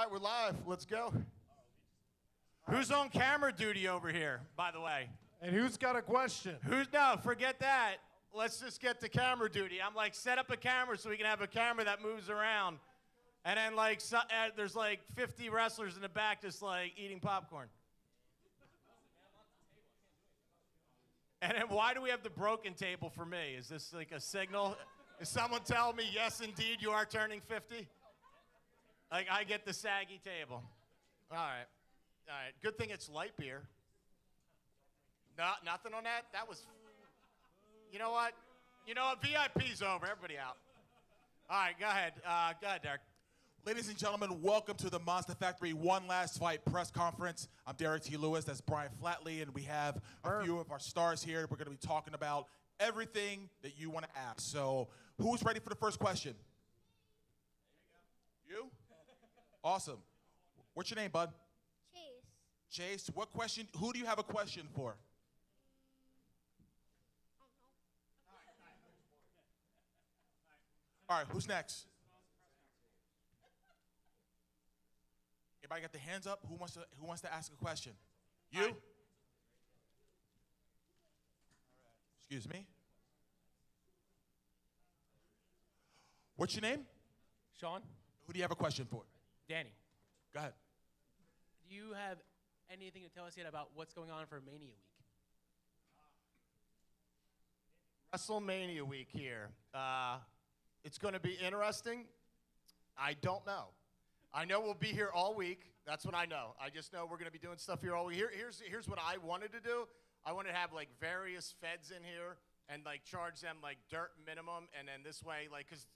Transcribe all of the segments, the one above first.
right, we're live. Let's go. Who's on camera duty over here, by the way? And who's got a question? No, forget that. Let's just get to camera duty. I'm like, set up a camera so we can have a camera that moves around. And then like, there's like 50 wrestlers in the back just like eating popcorn. And then why do we have the broken table for me? Is this like a signal? Is someone telling me, yes, indeed, you are turning 50? Like, I get the saggy table. All right. Good thing it's light beer. No, nothing on that? That was... You know what? VIP's over. Everybody out. All right, go ahead. Go ahead, Derek. Ladies and gentlemen, welcome to the Monster Factory One Last Fight press conference. I'm Derek T. Lewis. That's Brian Flatley, and we have a few of our stars here. We're going to be talking about everything that you want to ask. So, who's ready for the first question? You? Awesome. What's your name, bud? Chase. Chase. What question? Who do you have a question for? I don't know. All right. Who's next? Everybody got their hands up? Who wants to ask a question? You? Right. Excuse me. What's your name? Sean? Who do you have a question for? Danny. Go ahead. Do you have anything to tell us yet about what's going on for Mania Week? WrestleMania week here. It's going to be interesting. I don't know. I know we'll be here all week. That's what I know. I just know we're going to be doing stuff here all week. Here's what I wanted to do. I wanted to have like various feds in here and like charge them like dirt minimum, and then this way, like, because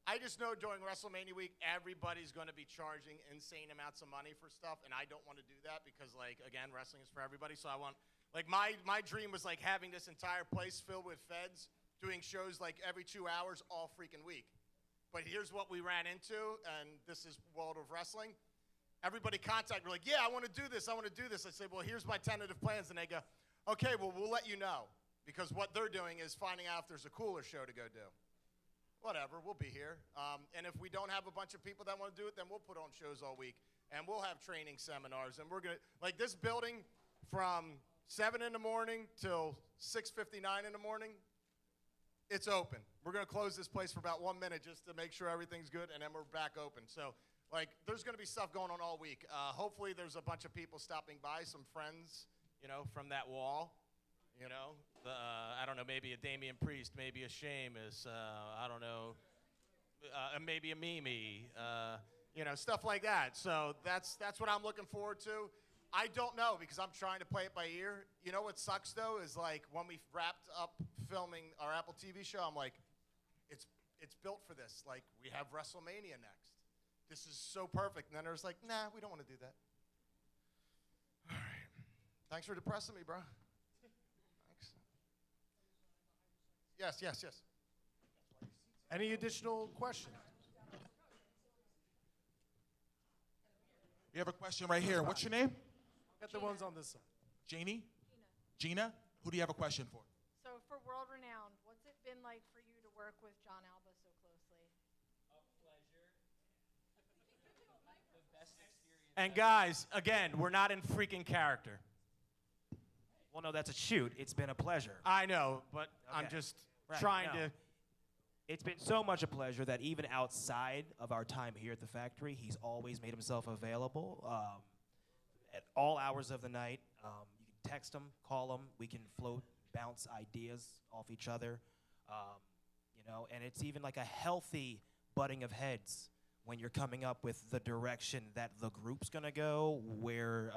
I just know during WrestleMania week, everybody's going to be charging insane amounts of money for stuff, and I don't want to do that because, like, again, wrestling is for everybody. So I want, like, my dream was like having this entire place filled with feds doing shows like every 2 hours all freaking week. But here's what we ran into, and this is World of Wrestling. Everybody contacted me like, yeah, I want to do this. I want to do this. I said, well, here's my tentative plans, and they go, okay, well, we'll let you know, because what they're doing is finding out if there's a cooler show to go do. Whatever, we'll be here. And if we don't have a bunch of people that want to do it, then we'll put on shows all week. And we'll have training seminars. And we're going to, like this building from 7 in the morning till 6:59 in the morning, it's open. We're going to close this place for about 1 minute just to make sure everything's good, and then we're back open. So, like, there's going to be stuff going on all week. Hopefully there's a bunch of people stopping by, some friends, from that wall. I don't know, maybe a Damian Priest, maybe a Sheamus, I don't know, maybe a Mimi, stuff like that. So that's what I'm looking forward to. I don't know because I'm trying to play it by ear. You know what sucks though is like when we wrapped up filming our Apple TV show, I'm like, it's built for this. Like we have WrestleMania next. This is so perfect. And then there's like, nah, we don't want to do that. All right. Thanks for depressing me, bro. Yes. Any additional questions? You have a question right here. What's your name? Get the ones on this side. Janie? Gina? Who do you have a question for? So for World Renowned, what's it been like for you to work with John Alba so closely? A pleasure. The best experience. And guys, again, we're not in freaking character. Well, no, that's a shoot. It's been a pleasure. I know, but I'm Okay. just Right, trying no. to. It's been so much a pleasure that even outside of our time here at the factory, he's always made himself available at all hours of the night. You can text him, call him. We can float, bounce ideas off each other. And it's even like a healthy butting of heads when you're coming up with the direction that the group's gonna go, where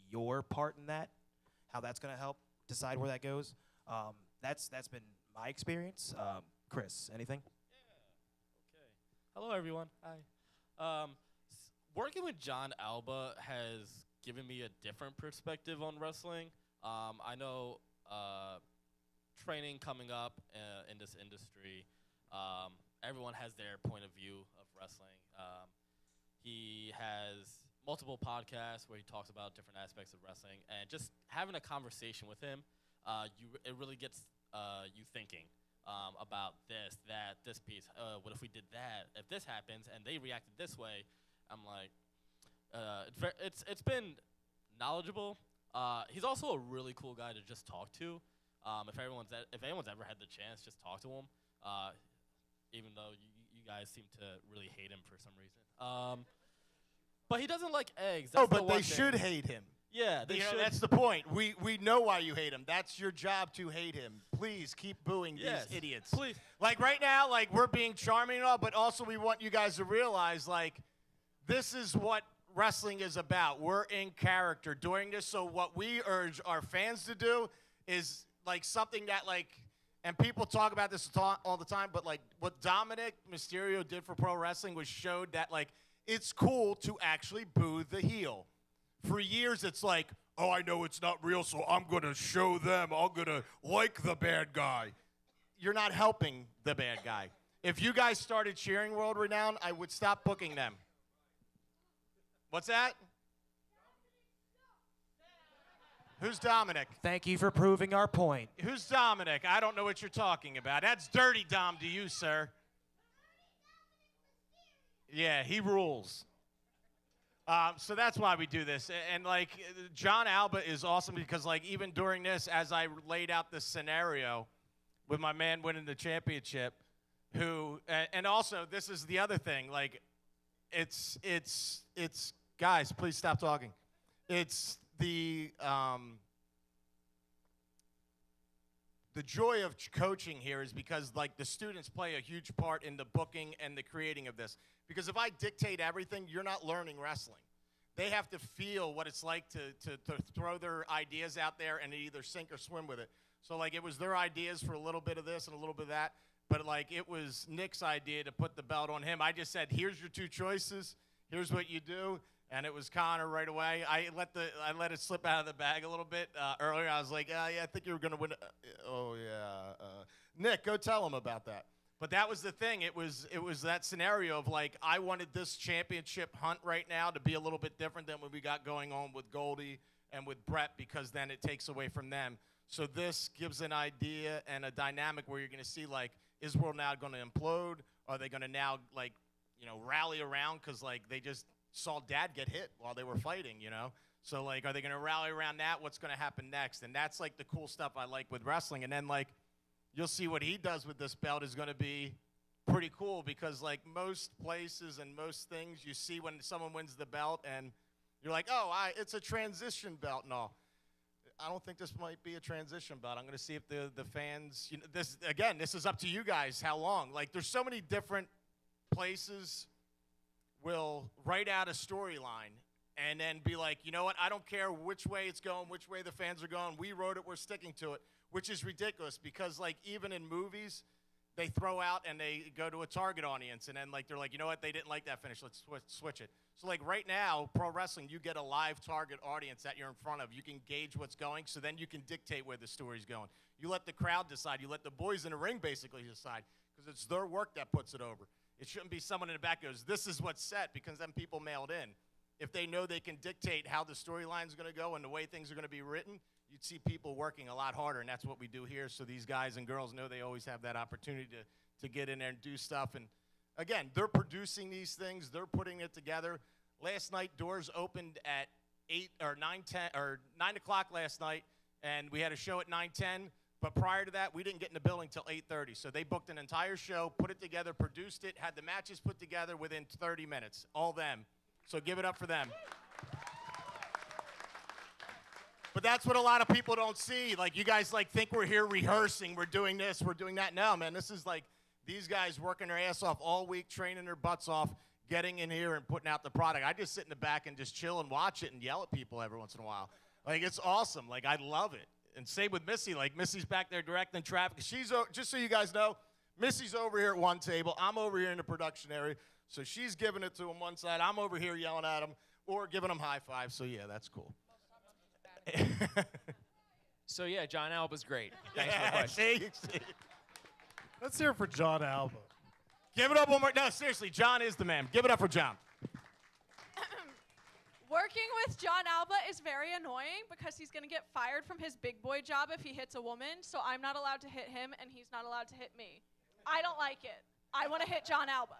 your part in that, how that's gonna help decide where that goes. That's been my experience. Chris, anything? Okay. Hello, everyone. Hi. Working with John Alba has given me a different perspective on wrestling. I know training coming up in this industry, everyone has their point of view of wrestling. He has multiple podcasts where he talks about different aspects of wrestling, and just having a conversation with him, it really gets you thinking about this, that, this piece. What if we did that? If this happens and they reacted this way, I'm like, it's been knowledgeable. He's also a really cool guy to just talk to. If anyone's ever had the chance, just talk to him. Even though you guys seem to really hate him for some reason. But he doesn't like eggs. That's Oh, the but one they thing. should hate him. Yeah, they You know, should. that's the point. We know why you hate him. That's your job to hate him. Please keep booing Yes, these idiots. please. Like right now, like we're being charming and all, but also we want you guys to realize like this is what wrestling is about. We're in character doing this. So what we urge our fans to do is like something that like, and people talk about this all the time, but like what Dominic Mysterio did for pro wrestling was showed that like it's cool to actually boo the heel. For years, it's like, oh, I know it's not real, so I'm going to show them. I'm going to like the bad guy. You're not helping the bad guy. If you guys started cheering World Renown, I would stop booking them. What's that? Who's Dominic? Thank you for proving our point. Who's Dominic? I don't know what you're talking about. That's Dirty Dom to you, sir. Yeah, he rules. So that's why we do this. And, like, John Alba is awesome because, like, even during this, as I laid out this scenario with my man winning the championship, and also this is the other thing, like, it's guys, please stop talking. It's the joy of coaching here is because, like, the students play a huge part in the booking and the creating of this. Because if I dictate everything, you're not learning wrestling. They have to feel what it's like to throw their ideas out there and either sink or swim with it. So, like, it was their ideas for a little bit of this and a little bit of that. But, like, it was Nick's idea to put the belt on him. I just said, here's your two choices. Here's what you do. And it was Connor right away. I let it slip out of the bag a little bit earlier. I was like, yeah, I think you were going to win. Nick, go tell him about that. But that was the thing. It was that scenario of like I wanted this championship hunt right now to be a little bit different than what we got going on with Goldie and with Brett because then it takes away from them. So this gives an idea and a dynamic where you're going to see like is World now going to implode? Are they going to now like rally around because like they just saw Dad get hit while they were fighting, So like are they going to rally around that? What's going to happen next? And that's like the cool stuff I like with wrestling. And then like you'll see what he does with this belt is going to be pretty cool because, like, most places and most things you see when someone wins the belt and you're like, oh, it's a transition belt and all. I don't think this might be a transition belt. I'm going to see if the fans this is up to you guys how long. Like, there's so many different places will write out a storyline and then be like, you know what, I don't care which way it's going, which way the fans are going. We wrote it, we're sticking to it. Which is ridiculous because, like, even in movies, they throw out and they go to a target audience. And then, like, they're like, you know what? They didn't like that finish. Let's switch it. So, like, right now, pro wrestling, you get a live target audience that you're in front of. You can gauge what's going, so then you can dictate where the story's going. You let the crowd decide. You let the boys in the ring basically decide because it's their work that puts it over. It shouldn't be someone in the back goes, this is what's set because then people mailed in. If they know they can dictate how the storyline's going to go and the way things are going to be written, you'd see people working a lot harder, and that's what we do here. So these guys and girls know they always have that opportunity to get in there and do stuff. And, again, they're producing these things. They're putting it together. Last night, doors opened at 9 o'clock last night, and we had a show at 9:10. But prior to that, we didn't get in the building until 8:30. So they booked an entire show, put it together, produced it, had the matches put together within 30 minutes, all them. So give it up for them. But that's what a lot of people don't see. Like, you guys, like, think we're here rehearsing. We're doing this. We're doing that. No, man, this is, like, these guys working their ass off all week, training their butts off, getting in here and putting out the product. I just sit in the back and just chill and watch it and yell at people every once in a while. Like, it's awesome. Like, I love it. And same with Missy. Like, Missy's back there directing traffic. She's, just so you guys know, Missy's over here at one table. I'm over here in the production area. So she's giving it to him one side. I'm over here yelling at him or giving him high fives. So, yeah, that's cool. So, yeah, John Alba's great. Thanks for the question. See? Let's hear it for John Alba. Give it up one more. No, seriously, John is the man. Give it up for John. Working with John Alba is very annoying because he's going to get fired from his big boy job if he hits a woman, so I'm not allowed to hit him, and he's not allowed to hit me. I don't like it. I want to hit John Alba.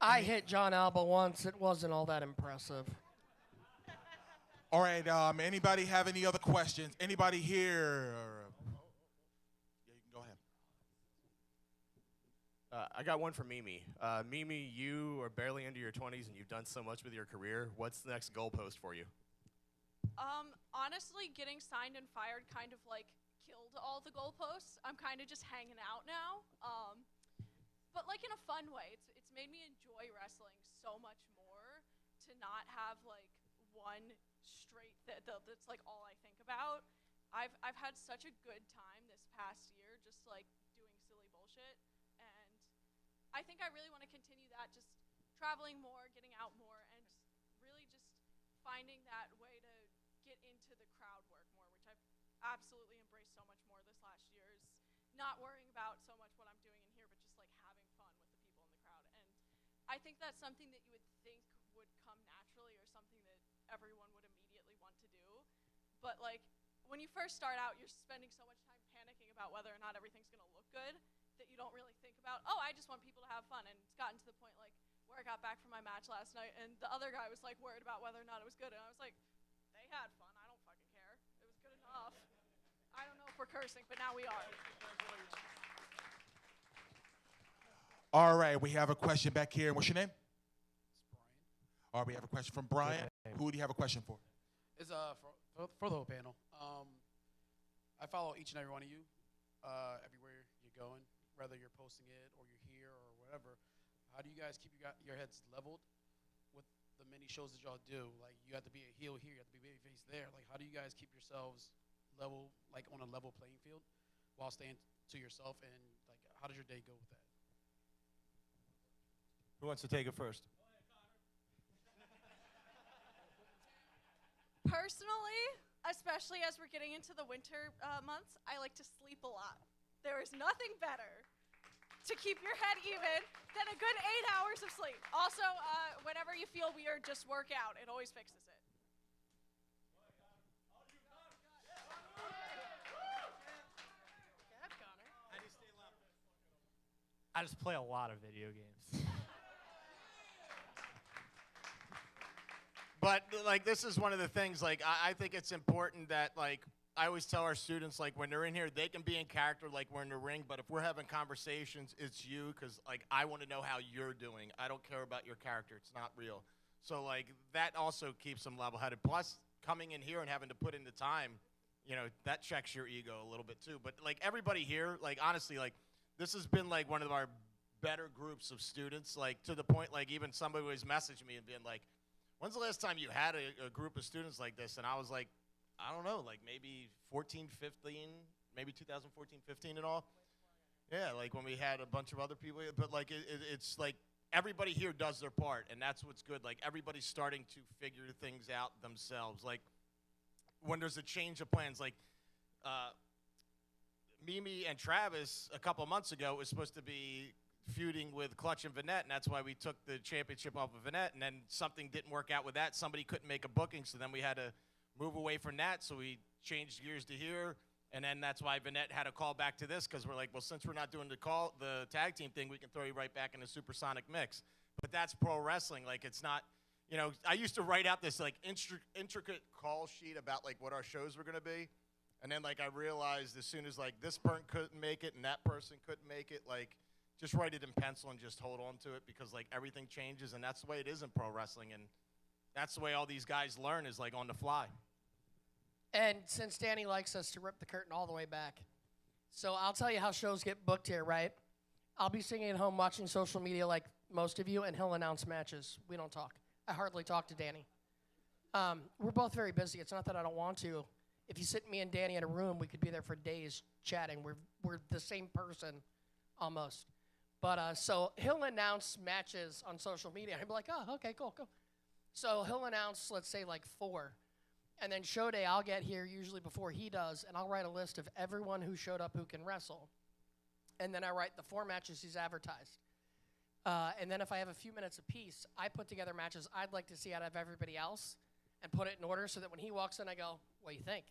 I hit John Alba once. It wasn't all that impressive. All right. Anybody have any other questions? Anybody here? Yeah, you can go ahead. I got one for Mimi. Mimi, you are barely into your 20s and you've done so much with your career. What's the next goalpost for you? Honestly, getting signed and fired kind of like killed all the goalposts. I'm kind of just hanging out now. But like in a fun way. It's made me enjoy wrestling so much more to not have like one straight that's like all I think about. I've had such a good time this past year just like doing silly bullshit, and I think I really want to continue that, just traveling more, getting out more, and really just finding that way to get into the crowd work more, which I've absolutely embraced so much more this last year, is not worrying about so much what I'm doing in here, but just like having fun with the people in the crowd. And I think that's something that you would think would come naturally, or something that everyone would immediately want to do. But like when you first start out, you're spending so much time panicking about whether or not everything's gonna look good that you don't really think about, oh, I just want people to have fun. And it's gotten to the point like where I got back from my match last night and the other guy was like worried about whether or not it was good, and I was like, they had fun, I don't fucking care. It was good enough. I don't know if we're cursing, but now we are. All right, we have a question back here. What's your name? All right, we have a question from Brian. Who do you have a question for? It's for the whole panel. I follow each and every one of you everywhere you're going, whether you're posting it or you're here or whatever. How do you guys keep your heads leveled with the many shows that y'all do? Like, you have to be a heel here, you have to be babyface there. Like, how do you guys keep yourselves level, like on a level playing field, while staying to yourself? And like, how does your day go with that? Who wants to take it first? Personally, especially as we're getting into the winter months, I like to sleep a lot. There is nothing better to keep your head even than a good 8 hours of sleep. Also, whenever you feel weird, just work out. It always fixes it. I just play a lot of video games. But like, this is one of the things, like, I think it's important that, like, I always tell our students, like, when they're in here, they can be in character like we're in the ring, but if we're having conversations, it's you, because, like, I want to know how you're doing. I don't care about your character. It's not real. So, like, that also keeps them level-headed. Plus, coming in here and having to put in the time, you know, that checks your ego a little bit, too. But, like, everybody here, like, honestly, like, this has been, like, one of our better groups of students, like, to the point, like, even somebody was messaging me and being like, when's the last time you had a group of students like this? And I was like, I don't know, like maybe 14, 15, maybe 2014, 15 and all. Yeah, like when we had a bunch of other people. But like it's like everybody here does their part, and that's what's good. Like everybody's starting to figure things out themselves. Like when there's a change of plans, like Mimi and Travis a couple months ago was supposed to be feuding with Clutch and Vanette, and that's why we took the championship off of Vanette, and then something didn't work out with that. Somebody couldn't make a booking, so then we had to move away from that, so we changed gears to here, and then that's why Vanette had to call back to this, because we're like, well, since we're not doing the tag team thing, we can throw you right back in the Supersonic mix. But that's pro wrestling. Like, it's not, you know, I used to write out this, like, intricate call sheet about, like, what our shows were going to be, and then, like, I realized as soon as, like, this person couldn't make it and that person couldn't make it, like, just write it in pencil and just hold on to it, because, like, everything changes, and that's the way it is in pro wrestling, and that's the way all these guys learn, is, like, on the fly. And since Danny likes us to rip the curtain all the way back, so I'll tell you how shows get booked here, right? I'll be sitting at home watching social media like most of you, and he'll announce matches. We don't talk. I hardly talk to Danny. We're both very busy. It's not that I don't want to. If you sit me and Danny in a room, we could be there for days chatting. We're the same person almost. But so he'll announce matches on social media. He'll be like, oh, okay, cool. So he'll announce, let's say, like 4. And then show day, I'll get here usually before he does, and I'll write a list of everyone who showed up who can wrestle. And then I write the 4 matches he's advertised. And then if I have a few minutes apiece, I put together matches I'd like to see out of everybody else and put it in order so that when he walks in, I go, what do you think?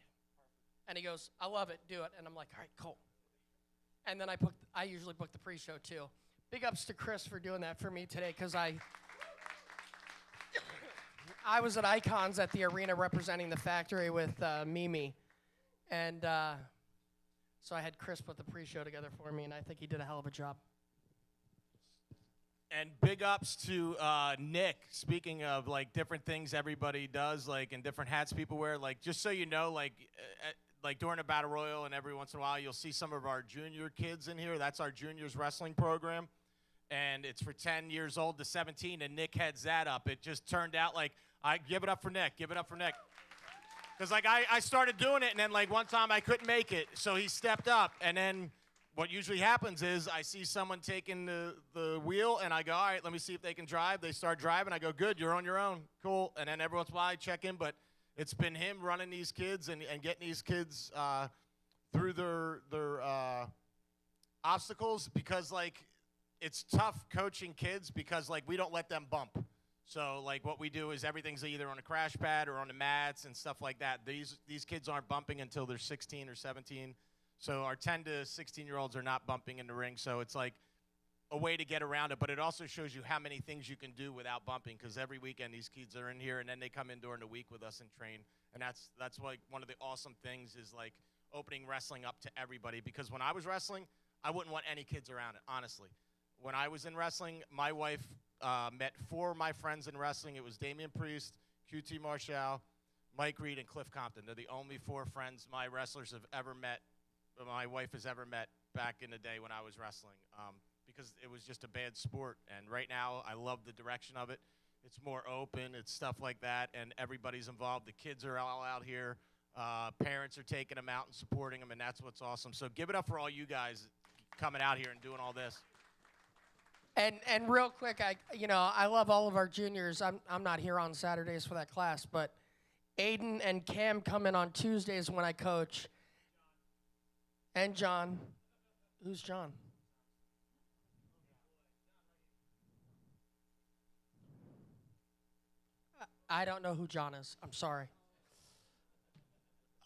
And he goes, I love it, do it. And I'm like, all right, cool. And then I usually book the pre-show too. Big ups to Chris for doing that for me today, because I was at Icons at the arena representing the factory with Mimi, and so I had Chris put the pre-show together for me, and I think he did a hell of a job. And big ups to Nick. Speaking of like different things everybody does, like and different hats people wear, like just so you know, like during a battle royal and every once in a while you'll see some of our junior kids in here. That's our juniors wrestling program, and it's for 10 years old to 17. And Nick heads that up. It just turned out like I give it up for Nick. Give it up for Nick. Because like I started doing it, and then like one time I couldn't make it, so he stepped up, and then. What usually happens is I see someone taking the wheel, and I go, all right, let me see if they can drive. They start driving. I go, good, you're on your own. Cool. And then every once in a while I check in, but it's been him running these kids and getting these kids through their obstacles, because, like, it's tough coaching kids because, like, we don't let them bump. So, like, what we do is everything's either on a crash pad or on the mats and stuff like that. These kids aren't bumping until they're 16 or 17. So our 10 to 16-year-olds are not bumping in the ring, so it's like a way to get around it. But it also shows you how many things you can do without bumping, because every weekend these kids are in here, and then they come in during the week with us and train. And that's like one of the awesome things is like opening wrestling up to everybody. Because when I was wrestling, I wouldn't want any kids around it, honestly. When I was in wrestling, my wife met 4 of my friends in wrestling. It was Damian Priest, QT Marshall, Mike Reed, and Cliff Compton. They're the only 4 friends my wrestlers have ever met. My wife has ever met back in the day when I was wrestling, because it was just a bad sport. And right now, I love the direction of it. It's more open. It's stuff like that, and everybody's involved. The kids are all out here. Parents are taking them out and supporting them, and that's what's awesome. So give it up for all you guys coming out here and doing all this. And real quick, I love all of our juniors. I'm not here on Saturdays for that class, but Aiden and Cam come in on Tuesdays when I coach. And John. Who's John? I don't know who John is. I'm sorry.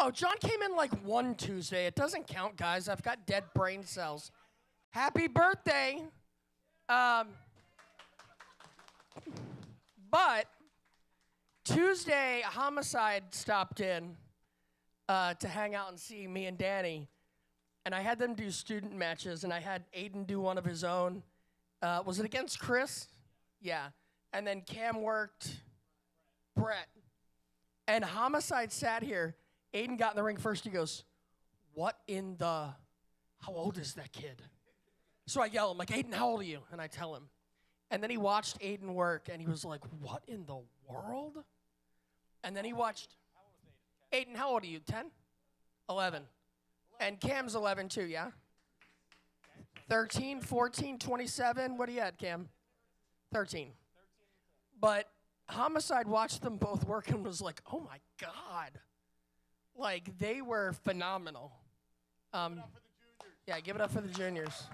Oh, John came in like one Tuesday. It doesn't count, guys. I've got dead brain cells. Happy birthday. But Tuesday, Homicide stopped in to hang out and see me and Danny. And I had them do student matches, and I had Aiden do one of his own. Was it against Chris? Yeah. And then Cam worked Brett. And Homicide sat here. Aiden got in the ring first. He goes, what in the, how old is that kid? So I yell, I'm like, Aiden, how old are you? And I tell him. And then he watched Aiden work, and he was like, what in the world? And then he watched. Aiden, how old are you? 10? 11. And Cam's 11 too, yeah? 13, 14, 27. What are you at, Cam? 13. But Homicide watched them both work and was like, oh my God. Like, they were phenomenal. Yeah, give it up for the juniors.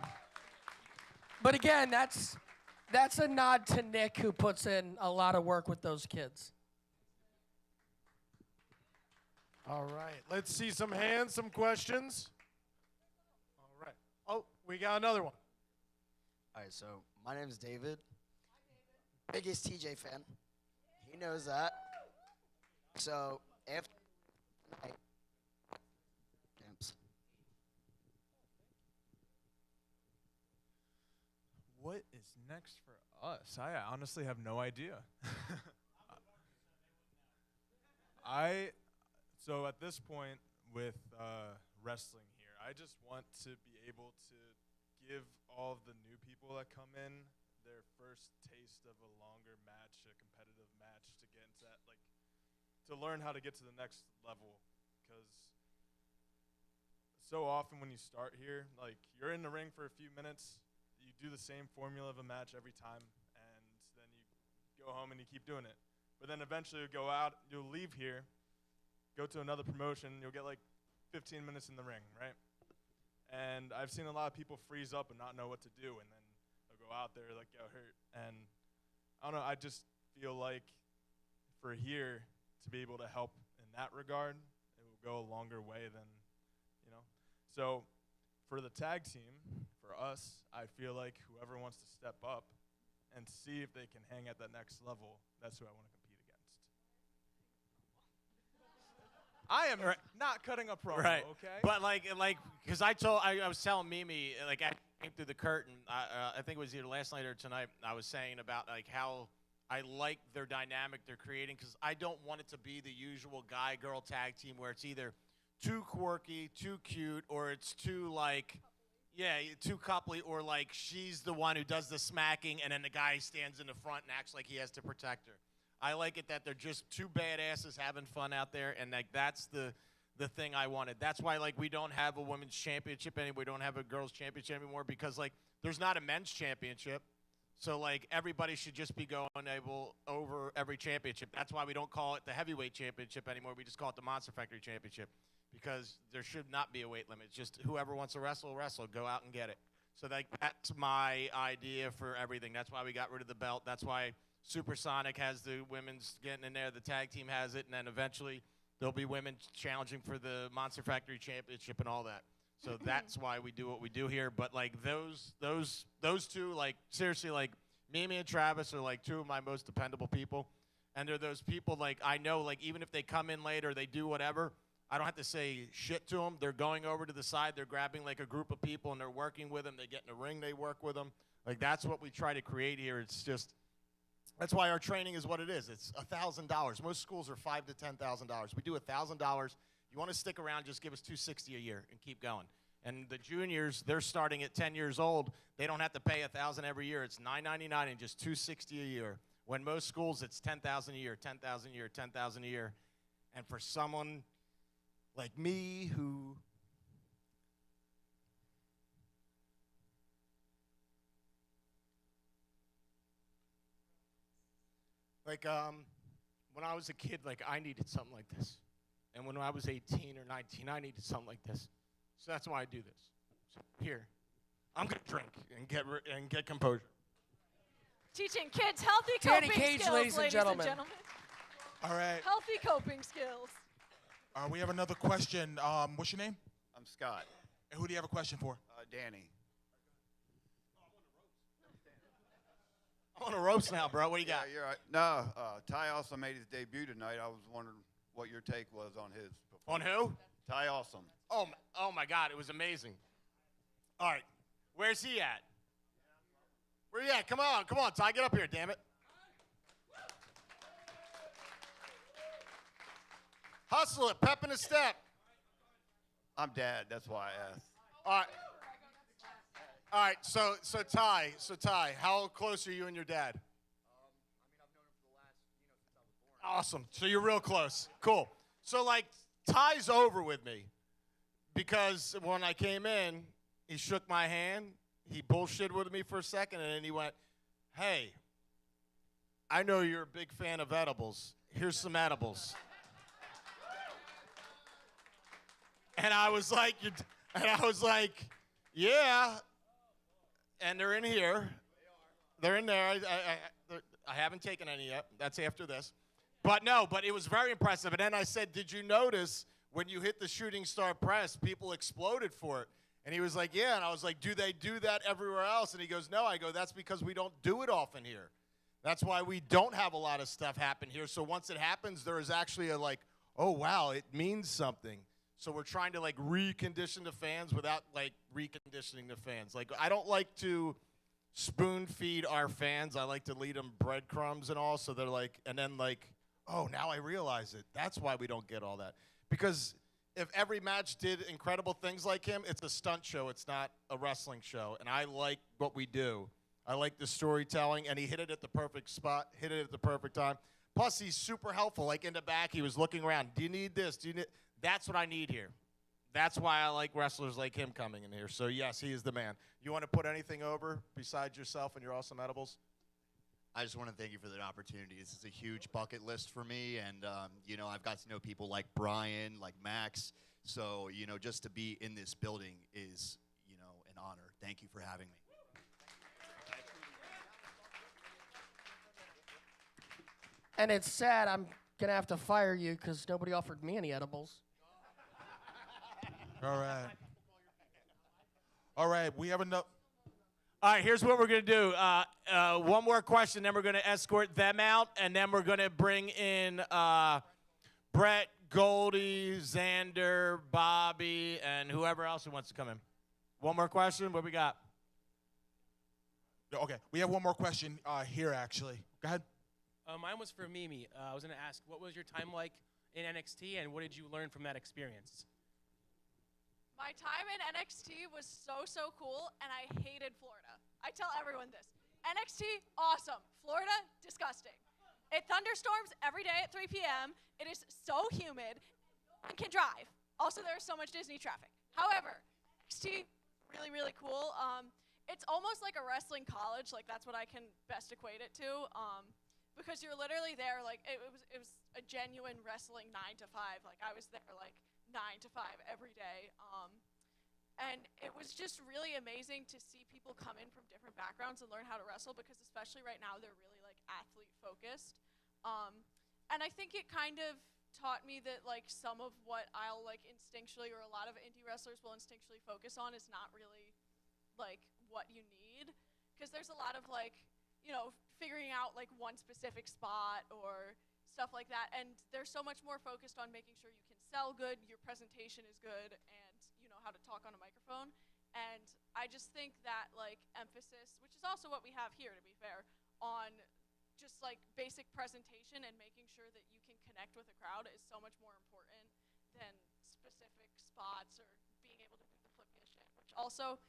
But again, that's a nod to Nick, who puts in a lot of work with those kids. All right, let's see some hands, some questions. All right. Oh, we got another one. All right, so my name is David. Biggest TJ fan. He knows that. So after tonight, what is next for us? I honestly have no idea. So at this point with wrestling here, I just want to be able to give all of the new people that come in their first taste of a longer match, a competitive match, to get into that, like, to learn how to get to the next level. Because so often when you start here, like, you're in the ring for a few minutes, you do the same formula of a match every time, and then you go home and you keep doing it. But then eventually you'll go out, you'll leave here, go to another promotion, you'll get like 15 minutes in the ring, right? And I've seen a lot of people freeze up and not know what to do, and then they'll go out there, like, get hurt. And I don't know, I just feel like for here to be able to help in that regard, it will go a longer way than, you know. So for the tag team, for us, I feel like whoever wants to step up and see if they can hang at that next level, that's who I want to compete against. I am not cutting a promo, Right. okay? But because I was telling Mimi, like, I came through the curtain. I think it was either last night or tonight. I was saying about like how I like their dynamic they're creating, because I don't want it to be the usual guy-girl tag team where it's either too quirky, too cute, or it's too like, too coupley, or like she's the one who does the smacking and then the guy stands in the front and acts like he has to protect her. I like it that they're just two badasses having fun out there, and like that's the thing I wanted. That's why like we don't have a women's championship anymore. We don't have a girls' championship anymore, because like there's not a men's championship. So like everybody should just be going over every championship. That's why we don't call it the heavyweight championship anymore. We just call it the Monster Factory Championship, because there should not be a weight limit. It's just whoever wants to wrestle. Go out and get it. So that's my idea for everything. That's why we got rid of the belt. That's why Supersonic has the women's getting in there. The tag team has it, and then eventually there'll be women challenging for the Monster Factory Championship and all that. So that's why we do what we do here. But like those two, like seriously, like Mimi and Travis are like two of my most dependable people. And they're those people like I know, like even if they come in late or they do whatever, I don't have to say shit to them. They're going over to the side. They're grabbing like a group of people and they're working with them. They get in the ring. They work with them. Like that's what we try to create here. It's just that's why our training is what it is. It's $1,000. Most schools are $5,000 to $10,000. We do $1,000. You want to stick around, just give us $260 a year and keep going. And the juniors, they're starting at 10 years old. They don't have to pay $1,000 every year. It's $9.99 and just $260 a year. When most schools, it's $10,000 a year, $10,000 a year, $10,000 a year. And for someone like me who when I was a kid, like I needed something like this. And when I was 18 or 19, I needed something like this. So that's why I do this. So here, I'm gonna drink and get composure. Teaching kids healthy Danny coping Cage, skills, ladies and gentlemen. All right. Healthy coping skills. We have another question. What's your name? I'm Scott. And who do you have a question for? Danny. I'm on a roast now, bro. What do you got? Yeah, you're right. No, Ty Awesome made his debut tonight. I was wondering what your take was on his On performance. who? Ty Awesome. Oh my God, it was amazing. All right, where's he at? Where you at? Come on, Ty, get up here, damn it. Hustle it, pep in the step. I'm Dad. That's why I asked. All right. So Ty, how close are you and your dad? I've known him for the last, since I was born. Awesome. So you're real close. Cool. So like Ty's over with me because when I came in, he shook my hand. He bullshitted with me for a second, and then he went, "Hey, I know you're a big fan of edibles. Here's some edibles." And I was like, "Yeah." And they're in here. They're in there. I haven't taken any yet. That's after this. But it was very impressive. And then I said, "Did you notice when you hit the shooting star press, people exploded for it?" And he was like, "Yeah." And I was like, "Do they do that everywhere else?" And he goes, "No." I go, "That's because we don't do it often here. That's why we don't have a lot of stuff happen here. So once it happens, there is actually a like, oh, wow, it means something." So we're trying to like recondition the fans without like reconditioning the fans. Like I don't like to spoon feed our fans. I like to lead them breadcrumbs and all. So they're like, and then like, oh, now I realize it. That's why we don't get all that. Because if every match did incredible things like him, it's a stunt show. It's not a wrestling show. And I like what we do. I like the storytelling, and he hit it at the perfect spot, hit it at the perfect time. Plus, he's super helpful. Like in the back, he was looking around. Do you need this? Do you need? That's what I need here. That's why I like wrestlers like him coming in here. So, yes, he is the man. You want to put anything over besides yourself and your awesome edibles? I just want to thank you for the opportunity. This is a huge bucket list for me, and I've got to know people like Brian, like Max. So, just to be in this building is, an honor. Thank you for having me. And it's sad I'm going to have to fire you because nobody offered me any edibles. All right. All right, we have enough. All right, here's what we're going to do. One more question, then we're going to escort them out, and then we're going to bring in Brett, Goldie, Xander, Bobby, and whoever else who wants to come in. One more question. What we got? Okay, we have one more question here, actually. Go ahead. Mine was for Mimi. I was going to ask, what was your time like in NXT, and what did you learn from that experience? My time in NXT was so cool, and I hated Florida. I tell everyone this. NXT, awesome. Florida, disgusting. It thunderstorms every day at 3 p.m. It is so humid. No one can drive. Also, there's so much Disney traffic. However, NXT, really cool. It's almost like a wrestling college. Like, that's what I can best equate it to. Because you're literally there, like, it was a genuine wrestling 9 to 5. Like, I was there, like, 9 to 5 every day. And it was just really amazing to see people come in from different backgrounds and learn how to wrestle, because especially right now, they're really, like, athlete-focused. And I think it kind of taught me that, like, some of what I'll, like, instinctually, or a lot of indie wrestlers will instinctually focus on is not really, like, what you need. Because there's a lot of, like, you know, figuring out, like, one specific spot or stuff like that. And they're so much more focused on making sure you can sell good, your presentation is good, and you know how to talk on a microphone. And I just think that, like, emphasis, which is also what we have here, to be fair, on just, like, basic presentation and making sure that you can connect with a crowd is so much more important than specific spots or being able to do the flippy shit, which also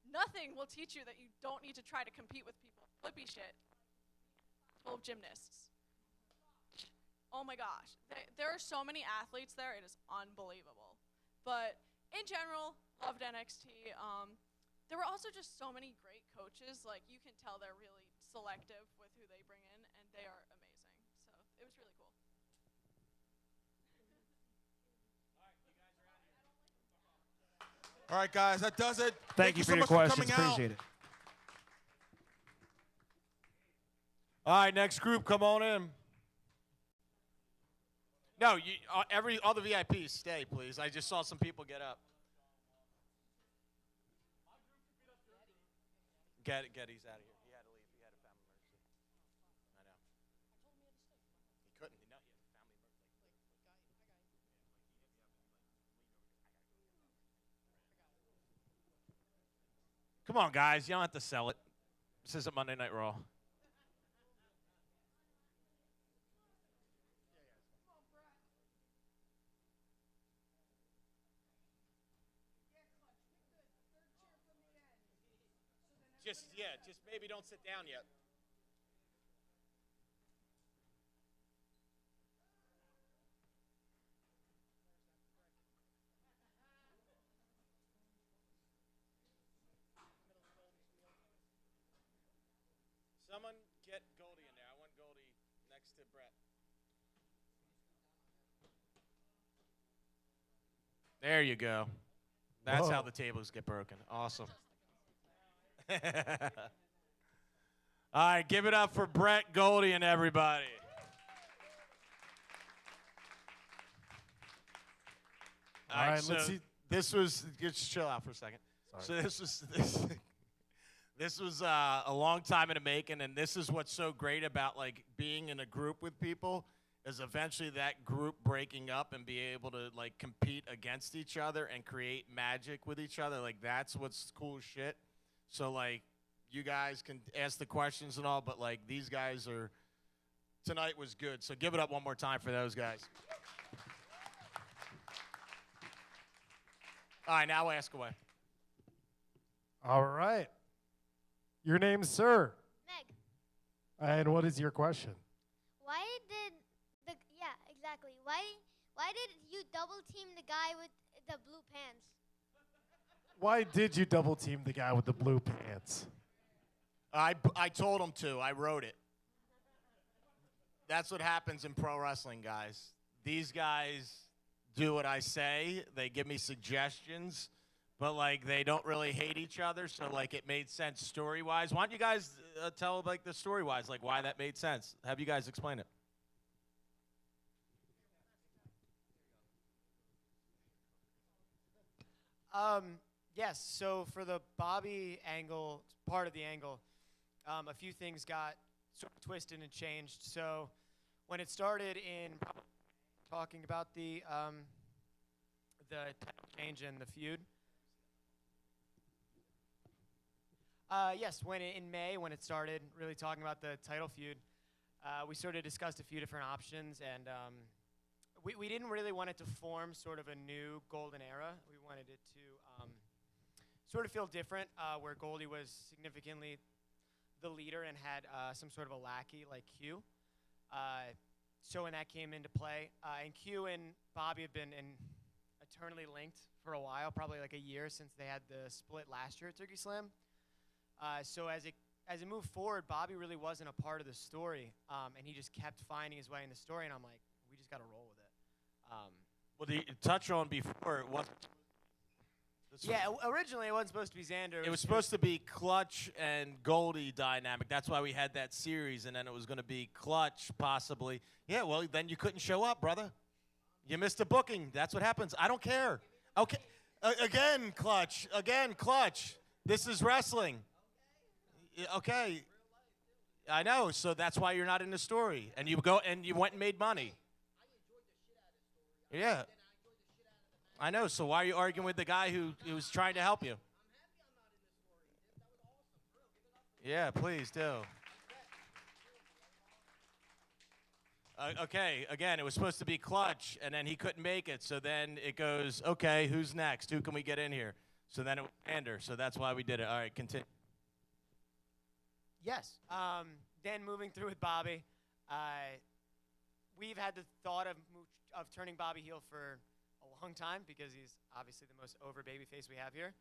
nothing will teach you that you don't need to try to compete with people. Flippy shit. Full of gymnasts. Oh my gosh. There are so many athletes there. It is unbelievable. But in general, loved NXT. There were also just so many great coaches. Like, you can tell they're really selective with who they bring in, and they are amazing. So it was really cool. All right, guys, that does it. Thank you for so your much questions. coming out. Appreciate it. All right, next group, come on in. No, all the VIPs, stay, please. I just saw some people get up. Getty's out of here. He had to leave. He had a family emergency. I know. He couldn't. He not yet. Family emergency. Come on, guys. You don't have to sell it. This isn't Monday Night Raw. Just maybe don't sit down yet. Someone get Goldie in there. I want Goldie next to Brett. There you go. That's how the tables get broken. Awesome. All right, give it up for Brett, Goldie, and everybody. All right, let's see. This was just chill out for a second. Sorry. So this was a long time in the making, and this is what's so great about, like, being in a group with people, is eventually that group breaking up and be able to, like, compete against each other and create magic with each other. Like, that's what's cool shit. So, like, you guys can ask the questions and all, but, like, these guys are – tonight was good. So give it up one more time for those guys. All right, now ask away. All right. Your name, sir? Meg. And what is your question? Why did exactly. Why did you double team the guy with the blue pants? Why did you double team the guy with the blue pants? I told him to. I wrote it. That's what happens in pro wrestling, guys. These guys do what I say. They give me suggestions, but, like, they don't really hate each other, so, like, it made sense story-wise. Why don't you guys tell, like, the story-wise, like, why that made sense? Have you guys explain it. Yes. So for the Bobby angle, part of the angle, a few things got sort of twisted and changed. So when it started in talking about the title change and the feud. Yes, when in May, when it started, really talking about the title feud, we sort of discussed a few different options, and we didn't really want it to form sort of a new golden era. We wanted it to sort of feel different, where Goldie was significantly the leader and had some sort of a lackey like Q. So when that came into play, and Q and Bobby have been eternally linked for a while, probably like a year since they had the split last year at Turkey Slam. So as it moved forward, Bobby really wasn't a part of the story, and he just kept finding his way in the story, and I'm like, we just got to roll with it. Well, the touch on before it wasn't. Yeah, originally it wasn't supposed to be Xander. It was supposed to be Clutch and Goldie dynamic. That's why we had that series, and then it was going to be Clutch possibly. Yeah, well, then you couldn't show up, brother. You missed a booking. That's what happens. I don't care. Okay, again, Clutch. Again, Clutch. This is wrestling. Okay. I know. So that's why you're not in the story, and you went and made money. Yeah. I know. So why are you arguing with the guy who was trying to help you? Yeah, please do. Okay, again, it was supposed to be Clutch, and then he couldn't make it. So then it goes, okay, who's next? Who can we get in here? So then it was Xander. So that's why we did it. All right, continue. Yes. Then moving through with Bobby, we've had the thought of turning Bobby heel for a long time because he's obviously the most over babyface we have here.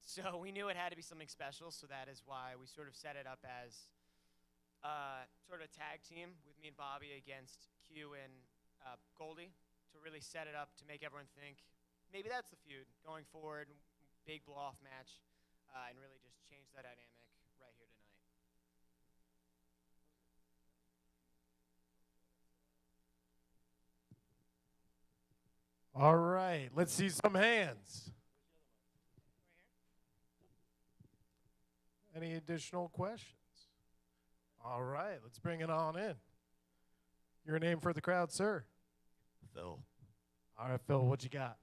So we knew it had to be something special, so that is why we sort of set it up as sort of a tag team with me and Bobby against Q and Goldie to really set it up to make everyone think maybe that's the feud going forward, big blow-off match, and really just change that dynamic right here tonight. All right, let's see some hands. Any additional questions? All right, let's bring it on in. Your name for the crowd, sir? Phil. All right, Phil, what you got?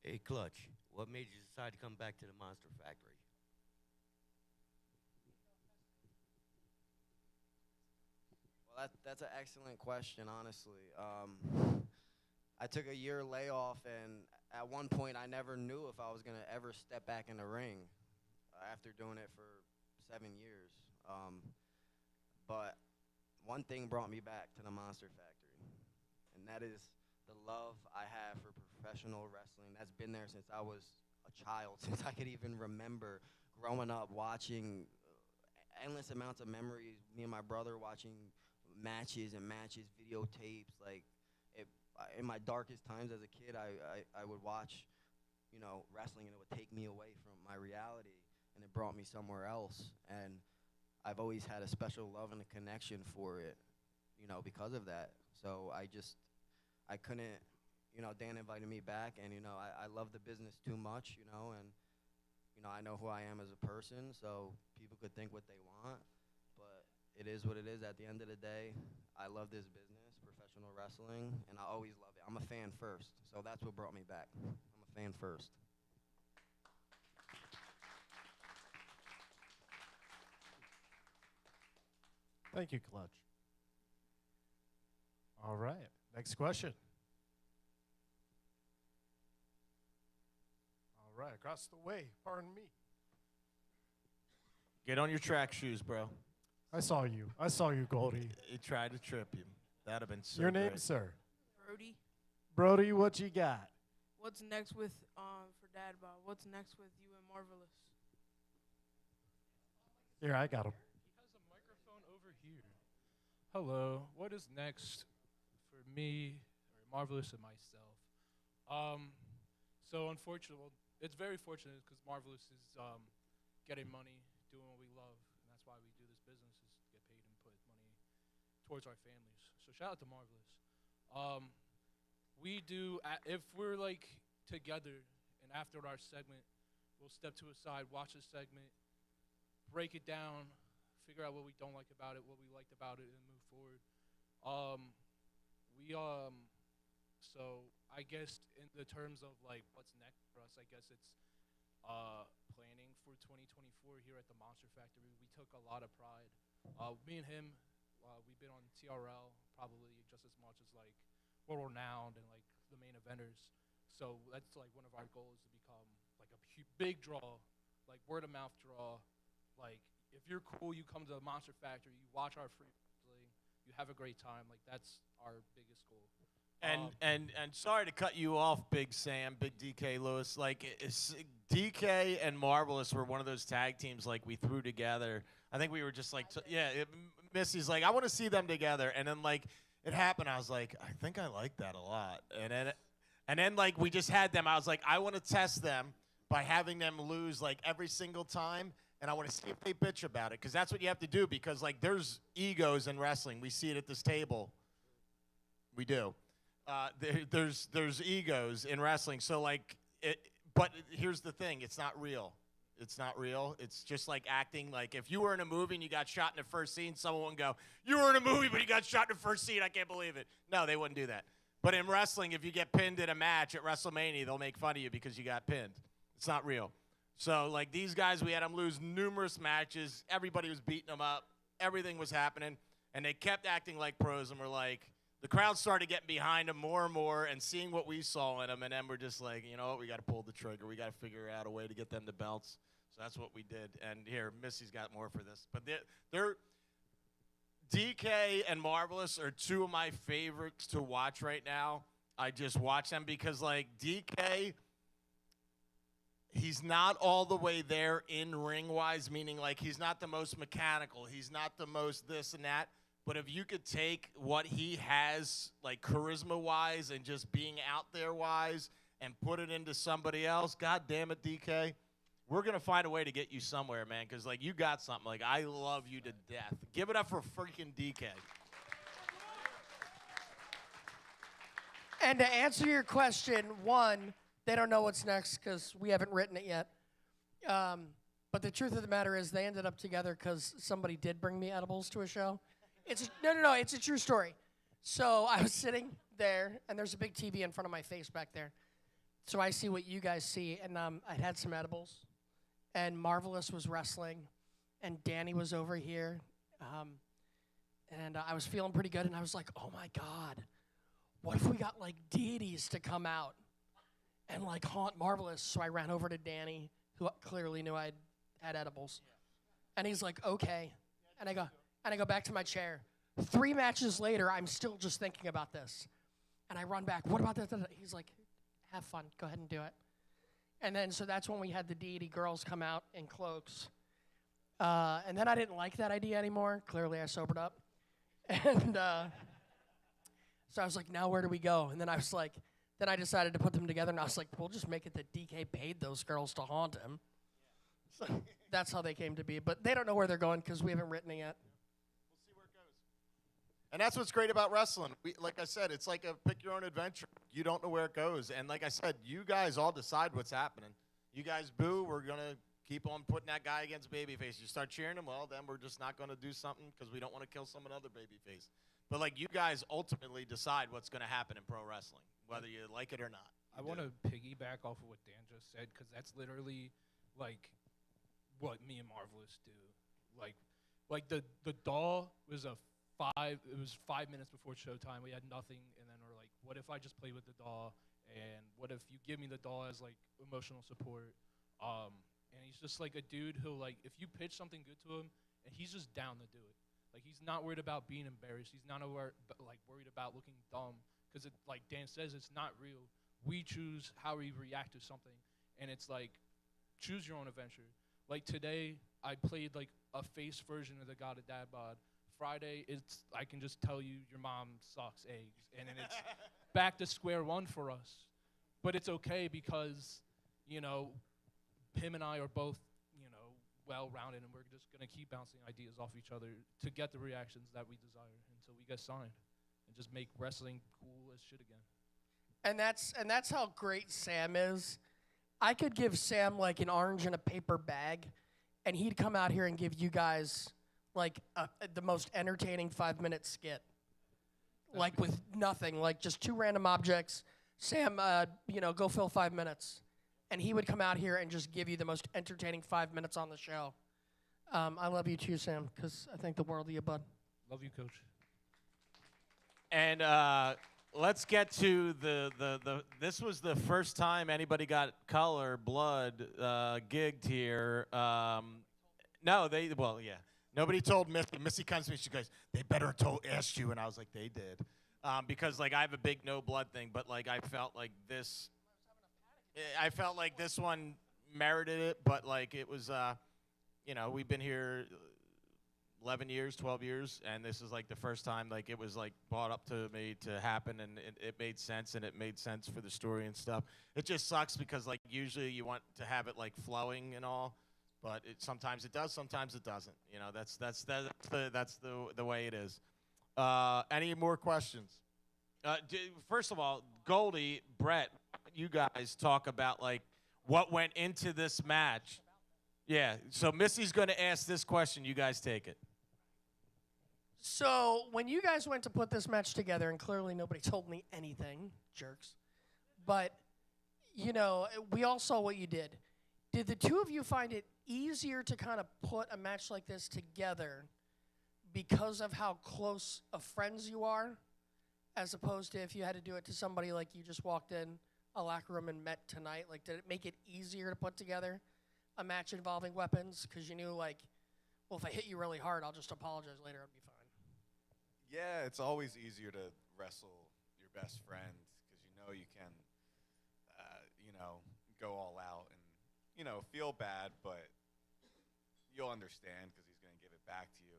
Hey, Clutch, what made you decide to come back to the Monster Factory? Well, that's an excellent question, honestly. I took a year layoff, and at one point, I never knew if I was going to ever step back in the ring after doing it for 7 years. But one thing brought me back to the Monster Factory, and that is the love I have for professional wrestling. That's been there since I was a child, since I could even remember growing up watching endless amounts of memories. Me and my brother watching matches, videotapes. Like, in my darkest times as a kid, I would watch, wrestling, and it would take me away from my reality, and it brought me somewhere else. And I've always had a special love and a connection for it, because of that. So I couldn't, Dan invited me back, and, I love the business too much, and, I know who I am as a person, so people could think what they want, but it is what it is. At the end of the day, I love this business, professional wrestling, and I always love it. I'm a fan first, so that's what brought me back. I'm a fan first. Thank you, Clutch. All right, next question. All right, across the way, pardon me. Get on your track shoes, bro. I saw you, Goldie. He tried to trip you. That'd have been so Your name, great. sir? Brody. Brody, what you got? What's next with for Dad Bob? What's next with you and Marvelous? Here, I got him. Over here. Hello. What is next for me, or Marvelous and myself? So unfortunately, it's very fortunate because Marvelous is getting money, doing what we love, and that's why we do this business, is to get paid and put money towards our families. So shout out to Marvelous. We do, if we're like together, and after our segment, we'll step to a side, watch the segment, break it down, figure out what we don't like about it, what we liked about it, and move forward. So I guess in the terms of like what's next for us, I guess it's planning for 2024 here at the Monster Factory. We took a lot of pride. Me and him, we've been on TRL probably just as much as like World Renowned and like the main eventers. So that's like one of our goals, to become like a big draw, like word of mouth draw. Like if you're cool, you come to the Monster Factory, you watch our free wrestling, you have a great time. Like that's our biggest goal. And sorry to cut you off, Big Sam, Big DK Lewis. Like DK and Marvelous were one of those tag teams like we threw together. I think we were just like, Missy's like, I want to see them together, and then like it happened. I was like, I think I like that a lot, and then like we just had them. I was like, I want to test them by having them lose like every single time. And I want to see if they bitch about it, because that's what you have to do, because like there's egos in wrestling. We see it at this table. We do. There's egos in wrestling. So like but here's the thing, it's not real. It's not real. It's just like acting. Like if you were in a movie and you got shot in the first scene, someone would go, you were in a movie but you got shot in the first scene, I can't believe it. No, they wouldn't do that. But in wrestling, if you get pinned in a match at WrestleMania, they'll make fun of you because you got pinned. It's not real. So, like, these guys, we had them lose numerous matches. Everybody was beating them up. Everything was happening. And they kept acting like pros, and we're like, the crowd started getting behind them more and more and seeing what we saw in them, and then we're just like, you know what, we got to pull the trigger. We got to figure out a way to get them the belts. So that's what we did. And here, Missy's got more for this. But they're DK and Marvelous are two of my favorites to watch right now. I just watch them because, like, DK, he's not all the way there in ring-wise, meaning, like, he's not the most mechanical. He's not the most this and that. But if you could take what he has, like, charisma-wise and just being out there-wise and put it into somebody else, God damn it, DK, we're going to find a way to get you somewhere, man, because, like, you got something. Like, I love you to death. Give it up for freaking DK. And to answer your question, one, they don't know what's next because we haven't written it yet. But the truth of the matter is they ended up together because somebody did bring me edibles to a show. No, it's a true story. So I was sitting there, and there's a big TV in front of my face back there. So I see what you guys see, and I had some edibles, and Marvelous was wrestling, and Danny was over here, and I was feeling pretty good, and I was like, oh my God, what if we got like deities to come out and like haunt Marvelous? So I ran over to Danny, who clearly knew I had edibles, and he's like, okay, and I go back to my chair. 3 matches later, I'm still just thinking about this. And I run back, what about that? He's like, have fun, go ahead and do it. And then, so that's when we had the deity girls come out in cloaks. And then I didn't like that idea anymore. Clearly, I sobered up. And so I was like, now where do we go? And then I was like, then I decided to put them together, and I was like, we'll just make it that DK paid those girls to haunt him. So that's how they came to be. But they don't know where they're going because we haven't written it yet. And that's what's great about wrestling. Like I said, it's like a pick your own adventure. You don't know where it goes. And like I said, you guys all decide what's happening. You guys boo, we're going to keep on putting that guy against babyface. You start cheering him, well, then we're just not going to do something because we don't want to kill some other babyface. But, like, you guys ultimately decide what's going to happen in pro wrestling, whether you like it or not. I want to piggyback off of what Dan just said because that's literally, like, what me and Marvelous do. Like the doll was it was 5 minutes before showtime. We had nothing, and then we're like, what if I just play with the doll? And what if you give me the doll as, like, emotional support? And he's just, like, a dude who, like, if you pitch something good to him, and he's just down to do it. Like, he's not worried about being embarrassed. He's not worried about looking dumb. Because, like Dan says, it's not real. We choose how we react to something. And it's, like, choose your own adventure. Like, today, I played, like, a face version of the God of Dad Bod. Friday, I can just tell you your mom sucks eggs. And then it's back to square one for us. But it's okay because, you know, him and I are both, you know, well-rounded, and we're just going to keep bouncing ideas off each other to get the reactions that we desire until we get signed and just make wrestling cool as shit again. And that's how great Sam is. I could give Sam like an orange in a paper bag, and he'd come out here and give you guys like the most entertaining 5-minute skit. Like with nothing, like just 2 random objects. Sam, go fill 5 minutes. And he would come out here and just give you the most entertaining 5 minutes on the show. I love you too, Sam, because I think the world of you, bud. Love you, Coach. And let's get to the this was the first time anybody got color blood gigged here. No, yeah. Nobody told Missy. Missy comes to me. She goes, "They better have asked you," and I was like, "They did," because like I have a big no blood thing, but like I felt like this one merited it, but like it was, we've been here 11 years, 12 years, and this is like the first time like it was like brought up to me to happen, and it made sense, and it made sense for the story and stuff. It just sucks because like usually you want to have it like flowing and all. But sometimes it does, sometimes it doesn't. That's the way it is. Any more questions? First of all, Goldie, Brett, you guys talk about like what went into this match. Yeah. So Missy's going to ask this question. You guys take it. So when you guys went to put this match together, and clearly nobody told me anything, jerks, but we all saw what you did. Did the two of you find it easier to kind of put a match like this together because of how close of friends you are, as opposed to if you had to do it to somebody like you just walked in a locker room and met tonight? Like, did it make it easier to put together a match involving weapons because you knew, like, well, if I hit you really hard, I'll just apologize later, I'll be fine? Yeah, it's always easier to wrestle your best friend because you can, go all out and, feel bad, but you'll understand because he's going to give it back to you.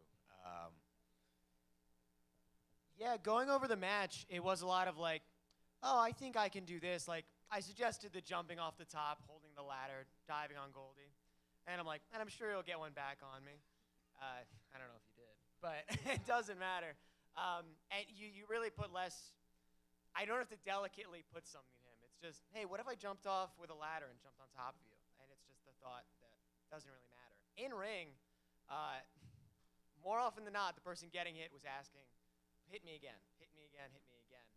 Yeah, going over the match, it was a lot of like, oh, I think I can do this. Like, I suggested the jumping off the top, holding the ladder, diving on Goldie. And I'm like, and I'm sure he'll get one back on me. I don't know if you did, but it doesn't matter. And you really put less, I don't have to delicately put something in him. It's just, hey, what if I jumped off with a ladder and jumped on top of you? And it's just the thought that doesn't really matter. In ring, more often than not, the person getting hit was asking, hit me again, hit me again, hit me again.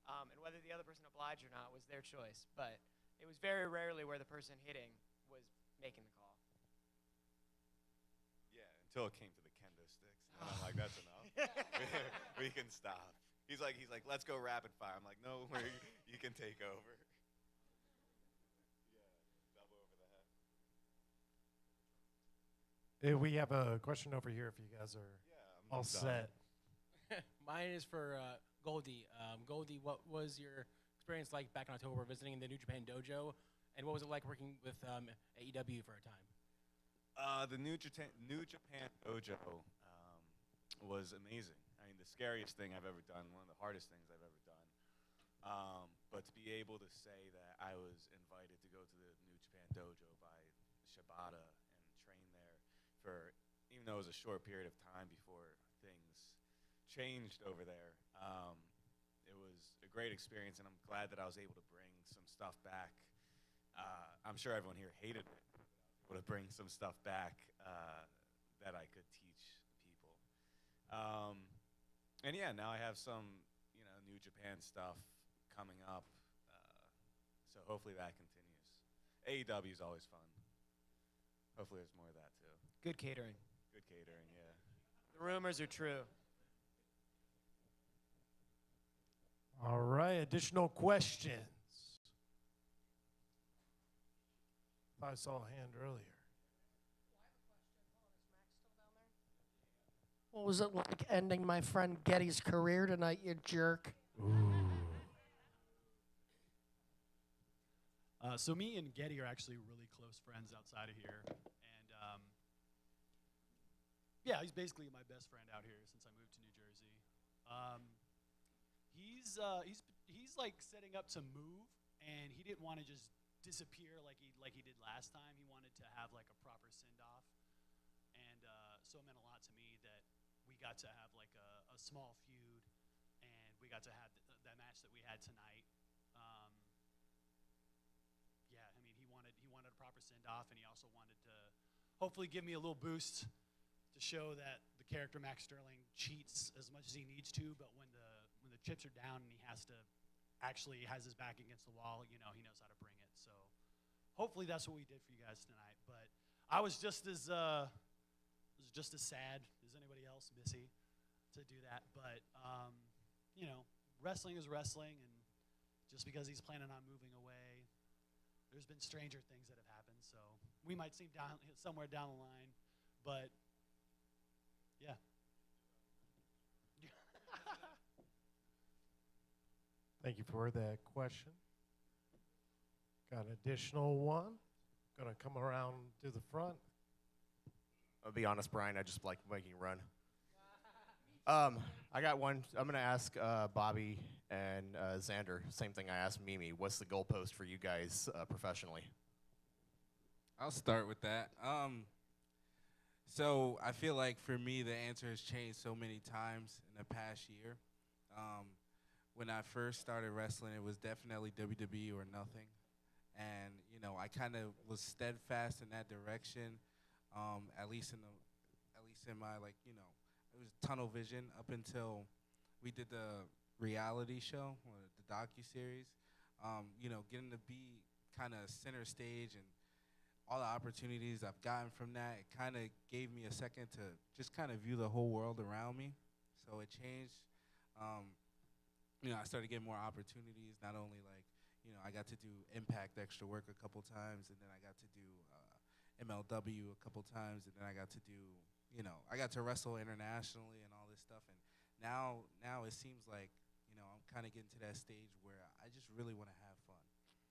And whether the other person obliged or not was their choice. But it was very rarely where the person hitting was making the call. Yeah, until it came to the kendo sticks. And I'm like, that's enough. we can stop. He's like, let's go rapid fire. I'm like, no, you can take over. We have a question over here if you guys are all set. Mine is for Goldie. Goldie, what was your experience like back in October visiting the New Japan Dojo, and what was it like working with AEW for a time? The New Japan Dojo was amazing. I mean, the scariest thing I've ever done, one of the hardest things I've ever done. But to be able to say that I was invited to go to the New Japan Dojo by Shibata and train there for, even though it was a short period of time before things changed over there, it was a great experience, and I'm glad that I was able to bring some stuff back. I'm sure everyone here hated it, but to bring some stuff back that I could teach people. And yeah, now I have some, New Japan stuff coming up, so hopefully that continues. AEW is always fun. Hopefully there's more of that too. Good catering. Good catering, yeah. The rumors are true. All right, additional questions. I saw a hand earlier. What was it like ending my friend Getty's career tonight, you jerk? So me and Getty are actually really close friends outside of here, and yeah, he's basically my best friend out here since I moved to New Jersey. He's like setting up to move, and he didn't want to just disappear like he did last time. He wanted to have like a proper send off, and so it meant a lot to me that we got to have like a small feud, and we got to have that match that we had tonight. Yeah, I mean, he wanted a proper send off, and he also wanted to hopefully give me a little boost to show that the character Max Sterling cheats as much as he needs to, but when the chips are down and he has his back against the wall, he knows how to bring it. So hopefully that's what we did for you guys tonight. But I was just as sad as anybody else, Missy, to do that. But wrestling is wrestling, and just because he's planning on moving away, there's been stranger things that have happened. So we might see him somewhere down the line, but yeah. Thank you for that question. Got an additional one. Gonna come around to the front. I'll be honest, Brian, I just like making run. I got one. I'm going to ask Bobby and Xander, same thing I asked Mimi. What's the goalpost for you guys professionally? I'll start with that. So I feel like for me, the answer has changed so many times in the past year. When I first started wrestling, it was definitely WWE or nothing. And, I kind of was steadfast in that direction, at least in my, it was tunnel vision up until we did the reality show, or the docuseries. Getting to be kind of center stage and all the opportunities I've gotten from that, it kind of gave me a second to just kind of view the whole world around me. So it changed. I started getting more opportunities, not only I got to do Impact Extra Work a couple times, and then I got to do MLW a couple times, and then I got to do, I got to wrestle internationally and all this stuff. And now it seems like, I'm kind of getting to that stage where I just really want to have fun.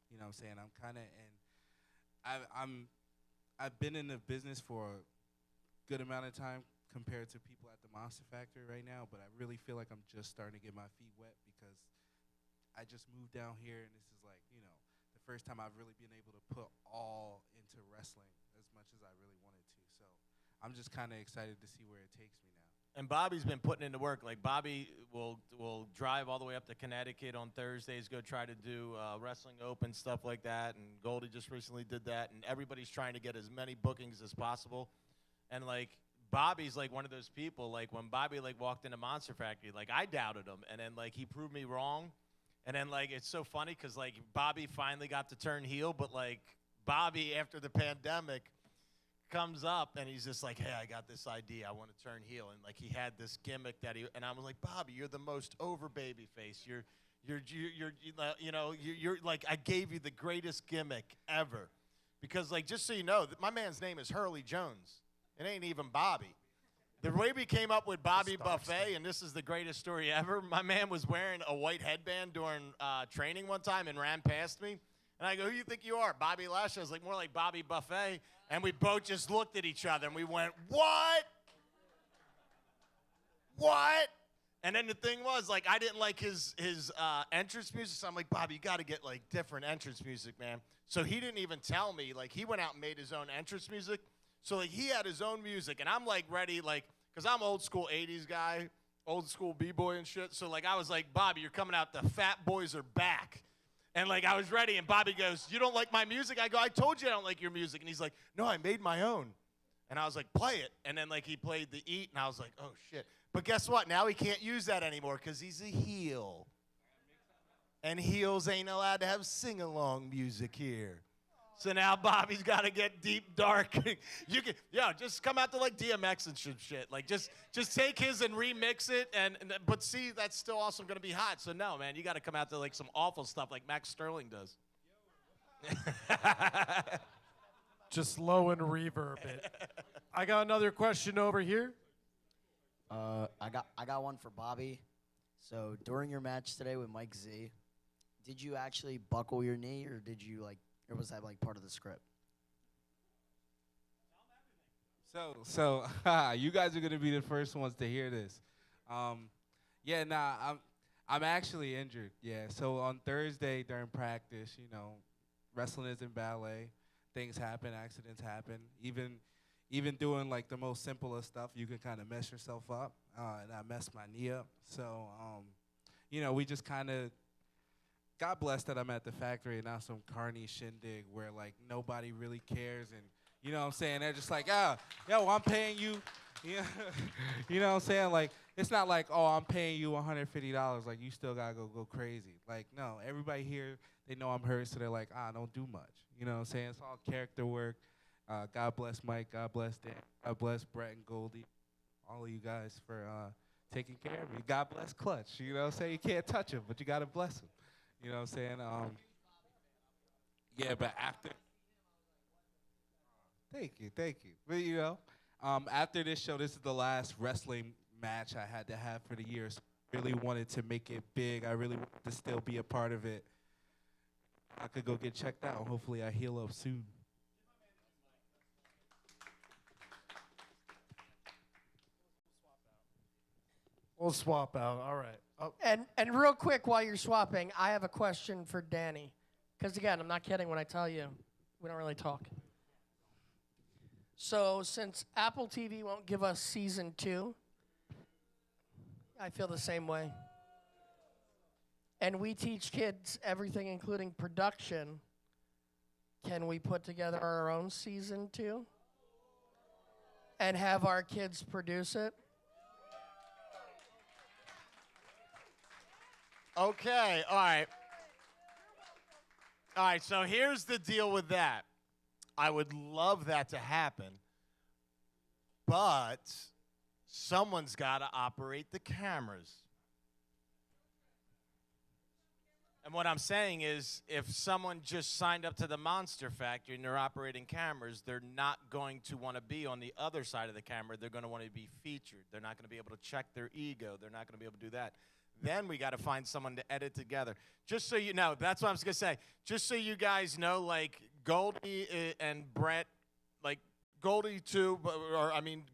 You know what I'm saying? I'm kind of, and I've been in the business for a good amount of time compared to people at the Monster Factory right now, but I really feel like I'm just starting to get my feet wet because I just moved down here, and this is like, the first time I've really been able to put all into wrestling as much as I really wanted to. So I'm just kind of excited to see where it takes me now. And Bobby's been putting into work. Like, Bobby will drive all the way up to Connecticut on Thursdays, go try to do Wrestling Open, stuff like that. And Goldie just recently did that. And everybody's trying to get as many bookings as possible. And, Bobby's, one of those people, when Bobby, walked into Monster Factory, I doubted him. And then, he proved me wrong. And then, it's so funny because, Bobby finally got to turn heel. But, Bobby, after the pandemic, comes up and he's just like, hey, I got this idea. I want to turn heel. And he had this gimmick and I was like, Bobby, you're the most over baby face. You're I gave you the greatest gimmick ever. Because just so you know, my man's name is Hurley Jones. It ain't even Bobby. The way we came up with Bobby Buffet, and this is the greatest story ever, my man was wearing a white headband during training one time and ran past me. And I go, who do you think you are? Bobby Lashley? I was like, more like Bobby Buffet. And we both just looked at each other and we went, what? What? And then the thing was, I didn't like his entrance music. So I'm like, Bobby, you got to get, different entrance music, man. So he didn't even tell me. He went out and made his own entrance music. So, he had his own music. And I'm, ready, because I'm old school 80s guy, old school B-boy and shit. So, I was like, Bobby, you're coming out. The Fat Boys are back. And, I was ready, and Bobby goes, you don't like my music? I go, I told you I don't like your music. And he's like, no, I made my own. And I was like, play it. And then, he played the Eat, and I was like, oh, shit. But guess what? Now he can't use that anymore because he's a heel. And heels ain't allowed to have sing-along music here. So now Bobby's got to get deep, dark. You can, just come out to, DMX and shit. Just take his and remix it. But see, that's still also going to be hot. So, no, man, you got to come out to, some awful stuff like Max Sterling does. Just low and reverb it. I got another question over here. I got one for Bobby. So during your match today with Mike Z, did you actually buckle your knee, or did you or was that part of the script? So you guys are gonna be the first ones to hear this. I'm actually injured. Yeah. So on Thursday during practice, wrestling is in ballet. Things happen, accidents happen. Even doing the most simplest stuff, you can kind of mess yourself up. And I messed my knee up. So we just kind of God bless that I'm at the factory and not some carny shindig where like nobody really cares and you know what I'm saying? They're just like, yo, I'm paying you. Yeah. You know what I'm saying? Like, it's not like, oh, I'm paying you $150. Like, you still got to go crazy. Like, no, everybody here, they know I'm hurt, so they're like, don't do much. You know what I'm saying? It's all character work. God bless Mike. God bless Dan. God bless Brett and Goldie. All of you guys for taking care of me. God bless Clutch. You know what I'm saying? You can't touch him, but you got to bless him. You know what I'm saying? Yeah, but after... Thank you. But, you know, after this show, this is the last wrestling match I had to have for the year. So I really wanted to make it big. I really wanted to still be a part of it. I could go get checked out. Hopefully I heal up soon. We'll swap out. All right. Oh. And real quick, while you're swapping, I have a question for Danny. Because, again, I'm not kidding when I tell you we don't really talk. So since Apple TV won't give us season 2, I feel the same way. And we teach kids everything, including production. Can we put together our own season 2 and have our kids produce it? Okay, all right. All right, so here's the deal with that. I would love that to happen, but someone's got to operate the cameras. And what I'm saying is, if someone just signed up to the Monster Factory and they're operating cameras, they're not going to want to be on the other side of the camera. They're going to want to be featured. They're not going to be able to check their ego. They're not going to be able to do that. Then we got to find someone to edit together. Just so you know, that's what I was going to say. Just so you guys know, like, Goldie and Brett, like, Goldie too,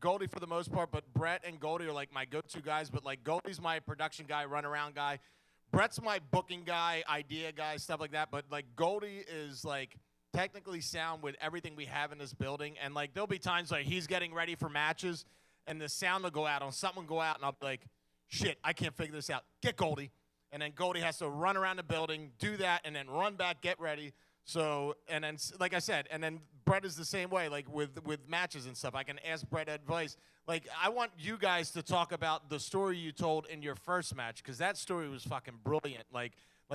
Goldie for the most part, but Brett and Goldie are, like, my go-to guys. But, like, Goldie's my production guy, run-around guy. Brett's my booking guy, idea guy, stuff like that. But, like, Goldie is, like, technically sound with everything we have in this building. And, like, there'll be times, like, he's getting ready for matches, and the sound will go out, or something will go out, and I'll be like, shit, I can't figure this out. Get Goldie. And then Goldie has to run around the building, do that, and then run back, get ready. So, and then, like I said, and then Brett is the same way, like with matches and stuff. I can ask Brett advice. Like, I want you guys to talk about the story you told in your first match, because that story was fucking brilliant. Like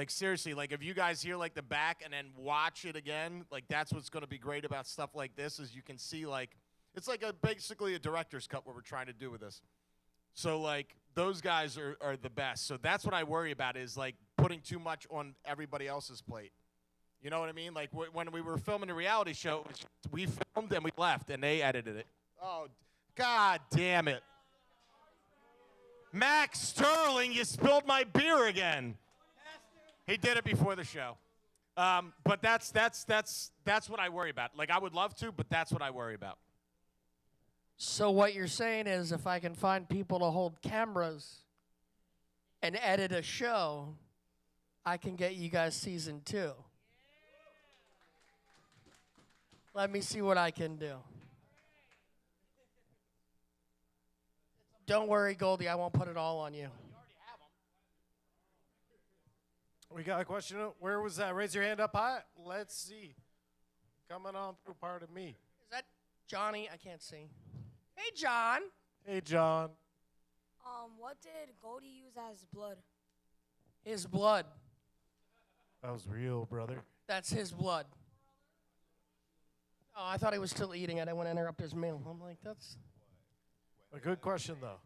seriously, like if you guys hear like the back and then watch it again, like that's what's going to be great about stuff like this is you can see like, it's like basically a director's cut what we're trying to do with this. So, like, those guys are the best. So that's what I worry about is, like, putting too much on everybody else's plate. You know what I mean? Like, when we were filming the reality show, we filmed and we left, and they edited it. Oh, God damn it. Max Sterling, you spilled my beer again. He did it before the show. But that's what I worry about. Like, I would love to, but that's what I worry about. So what you're saying is if I can find people to hold cameras and edit a show, I can get you guys season 2. Let me see what I can do. Don't worry, Goldie, I won't put it all on you. We got a question. Where was that? Raise your hand up high. Let's see. Coming on through part of me. Is that Johnny? I can't see. Hey, John. Hey, John. What did Goldie use as blood? His blood. That was real, brother. That's his blood. Oh, I thought he was still eating it. I went to interrupt his meal. I'm like, that's a good question, though.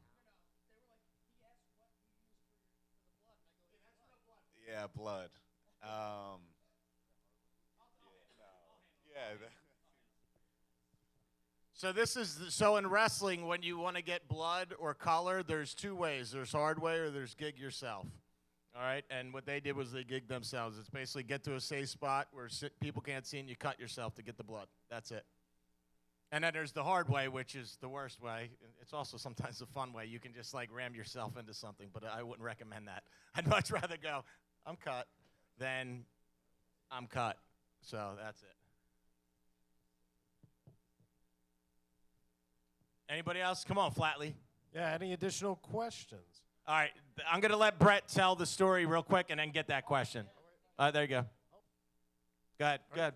Yeah, blood. So in wrestling, when you want to get blood or color, there's two ways. There's hard way or there's gig yourself. All right? And what they did was they gigged themselves. It's basically get to a safe spot where people can't see and you cut yourself to get the blood. That's it. And then there's the hard way, which is the worst way. It's also sometimes the fun way. You can just like ram yourself into something, but I wouldn't recommend that. I'd much rather go, I'm cut, than I'm cut. So that's it. Anybody else? Come on, Flatley. Yeah, any additional questions? All right, I'm going to let Brett tell the story real quick and then get that question. There you go. Go ahead. Go ahead.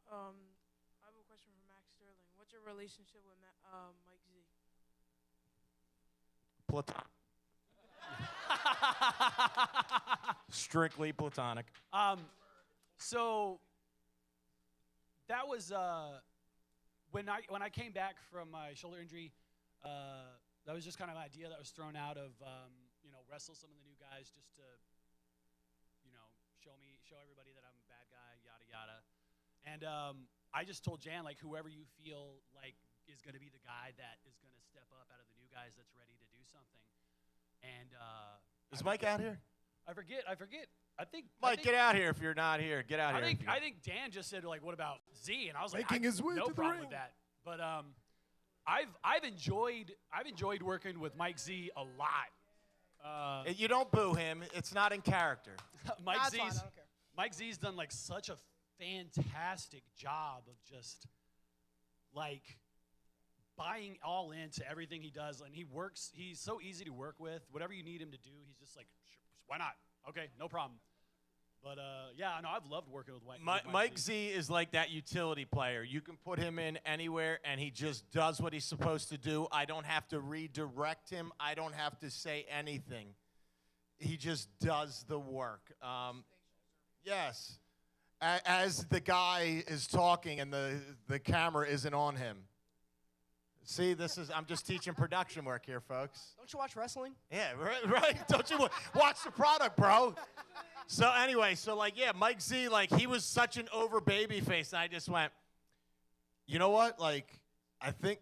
I have a question for Max Sterling. What's your relationship with Mike Z? Platonic. Strictly platonic. So that was when I came back from my shoulder injury. That was just kind of an idea that was thrown out of wrestle some of the new guys just to show everybody that I'm a bad guy, yada yada. And I just told Jan, like, whoever you feel like is going to be the guy that is going to step up out of the new guys that's ready to do something. And is Mike out here? I forget. I think Mike, get out here if you're not here. Get out here. I think Dan just said, like, what about Z? And I was Making like, his way no to the problem ring. with that. But I've enjoyed working with Mike Z a lot. You don't boo him. It's not in character. Mike That's Z's fine, I don't care. Mike Z's done like such a fantastic job of just like buying all into everything he does, and he works. He's so easy to work with. Whatever you need him to do, he's just like, sure, why not? Okay, no problem. But yeah, no, I've loved working with Mike Z is like that utility player. You can put him in anywhere, and he just does what he's supposed to do. I don't have to redirect him. I don't have to say anything. He just does the work. Yes. As the guy is talking and the camera isn't on him. See, I'm just teaching production work here, folks. Don't you watch wrestling? Yeah, right. Don't you watch the product, bro? So anyway, Mike Z, he was such an over baby face, and I just went, you know what? I think,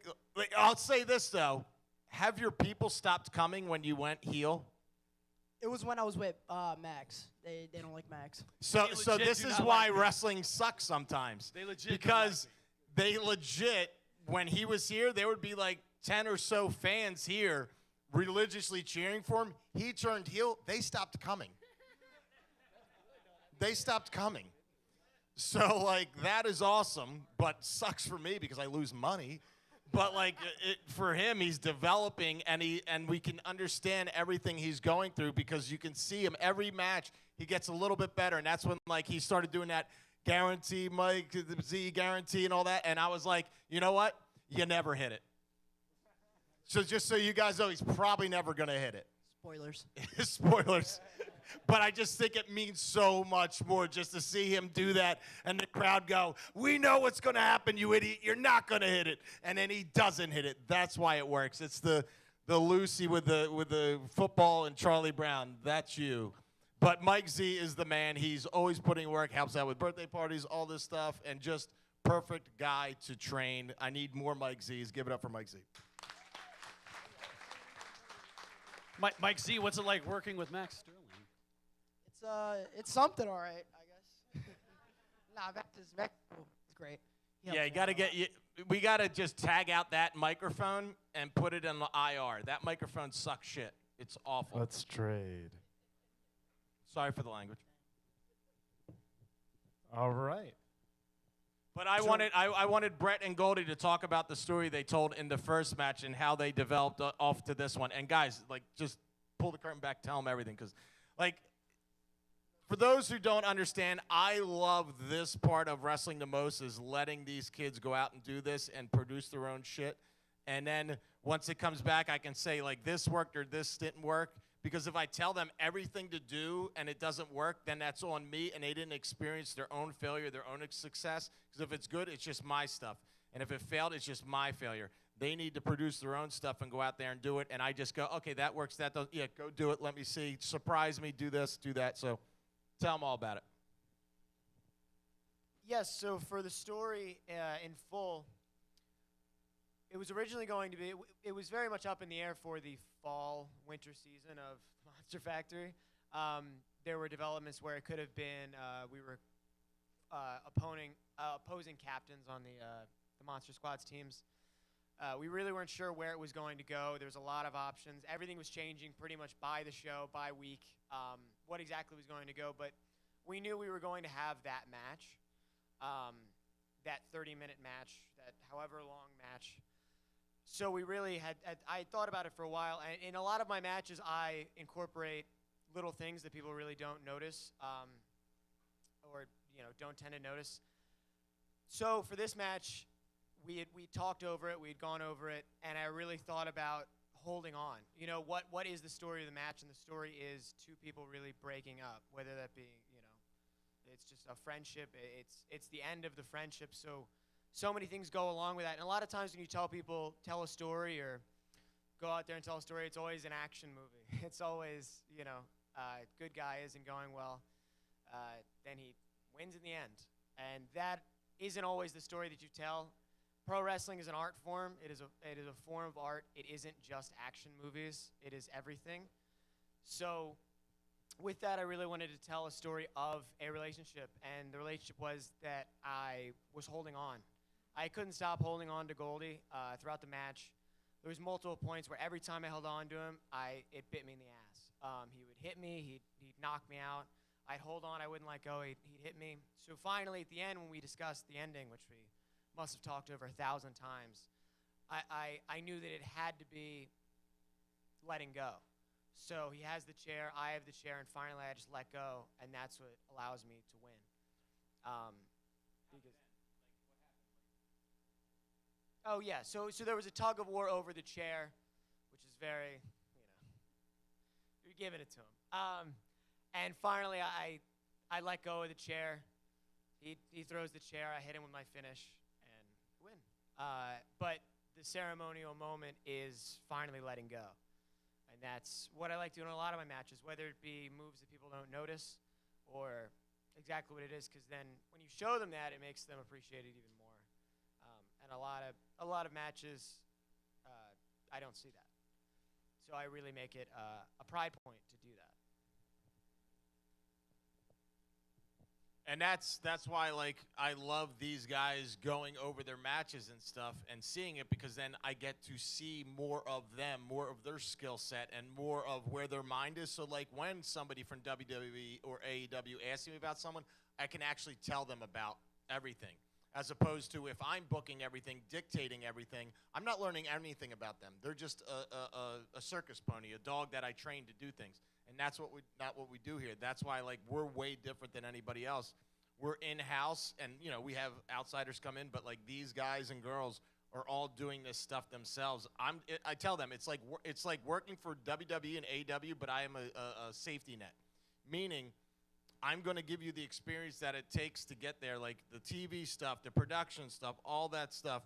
I'll say this though, have your people stopped coming when you went heel? It was when I was with Max. They don't like Max. So this is why wrestling sucks sometimes. They legit because they legit, when he was here, there would be like 10 or so fans here religiously cheering for him. He turned heel. They stopped coming. They stopped coming. So, that is awesome, but sucks for me because I lose money. But, for him, he's developing, and we can understand everything he's going through because you can see him every match. He gets a little bit better, and that's when, he started doing that guarantee, Mike Z guarantee and all that. And I was like, you know what? You never hit it. So just so you guys know, he's probably never going to hit it. Spoilers. Spoilers. But I just think it means so much more just to see him do that and the crowd go, we know what's going to happen, you idiot. You're not going to hit it. And then he doesn't hit it. That's why it works. It's the Lucy with the football and Charlie Brown. That's you. But Mike Z is the man. He's always putting work, helps out with birthday parties, all this stuff, and just perfect guy to train. I need more Mike Z's. Give it up for Mike Z. Mike Z, what's it like working with Max Sterling? It's something, all right, I guess. Nah, Max is cool. It's great. Yeah, you got to we got to just tag out that microphone and put it in the IR. That microphone sucks shit. It's awful. Let's trade. Sorry for the language. All right. But I wanted Brett and Goldie to talk about the story they told in the first match and how they developed off to this one. And guys, just pull the curtain back, tell them everything, because for those who don't understand, I love this part of wrestling the most, is letting these kids go out and do this and produce their own shit. And then once it comes back, I can say, this worked or this didn't work. Because if I tell them everything to do and it doesn't work, then that's on me, and they didn't experience their own failure, their own success. Because if it's good, it's just my stuff. And if it failed, it's just my failure. They need to produce their own stuff and go out there and do it. And I just go, okay, that works, that doesn't. Yeah, go do it. Let me see. Surprise me. Do this, do that. So tell them all about it. Yes, so for the story in full, it was originally going to be, it was very much up in the air for the fall-winter season of Monster Factory. There were developments where it could have been, we were opposing captains on the Monster Squad's teams. We really weren't sure where it was going to go. There was a lot of options. Everything was changing pretty much by the show, by week, what exactly was going to go. But we knew we were going to have that match, that 30-minute match, that however long match. So we really I thought about it for a while. And in a lot of my matches, I incorporate little things that people really don't notice. or don't tend to notice. So for this match, we talked over it, we'd gone over it, and I really thought about holding on. What is the story of the match? And the story is two people really breaking up, whether that be it's just a friendship. It's the end of the friendship. So many things go along with that. And a lot of times when you tell a story or go out there and tell a story, it's always an action movie. It's always, good guy isn't going well. Then he wins in the end. And that isn't always the story that you tell. Pro wrestling is an art form. It is a form of art. It isn't just action movies. It is everything. So with that, I really wanted to tell a story of a relationship. And the relationship was that I was holding on. I couldn't stop holding on to Goldie throughout the match. There was multiple points where every time I held on to him, it bit me in the ass. He would hit me. He'd knock me out. I'd hold on. I wouldn't let go. He'd hit me. So finally, at the end, when we discussed the ending, which we must have talked over 1,000 times, I knew that it had to be letting go. So he has the chair. I have the chair. And finally, I just let go. And that's what allows me to win. Oh, yeah. So there was a tug of war over the chair, which is very, you're giving it to him. And finally, I let go of the chair. He throws the chair. I hit him with my finish and win. But the ceremonial moment is finally letting go. And that's what I like doing in a lot of my matches, whether it be moves that people don't notice or exactly what it is, because then when you show them that, it makes them appreciate it even more. And a lot of matches, I don't see that. So I really make it a pride point to do that. And that's why I love these guys going over their matches and stuff and seeing it, because then I get to see more of them, more of their skill set, and more of where their mind is. So when somebody from WWE or AEW asks me about someone, I can actually tell them about everything. As opposed to if I'm booking everything, dictating everything, I'm not learning anything about them. They're just a circus pony, a dog that I train to do things. And that's not what we do here. That's why we're way different than anybody else. We're in-house, and we have outsiders come in, but these guys and girls are all doing this stuff themselves. I tell them it's like working for WWE and AEW, but I am a safety net, meaning I'm going to give you the experience that it takes to get there, like the TV stuff, the production stuff, all that stuff.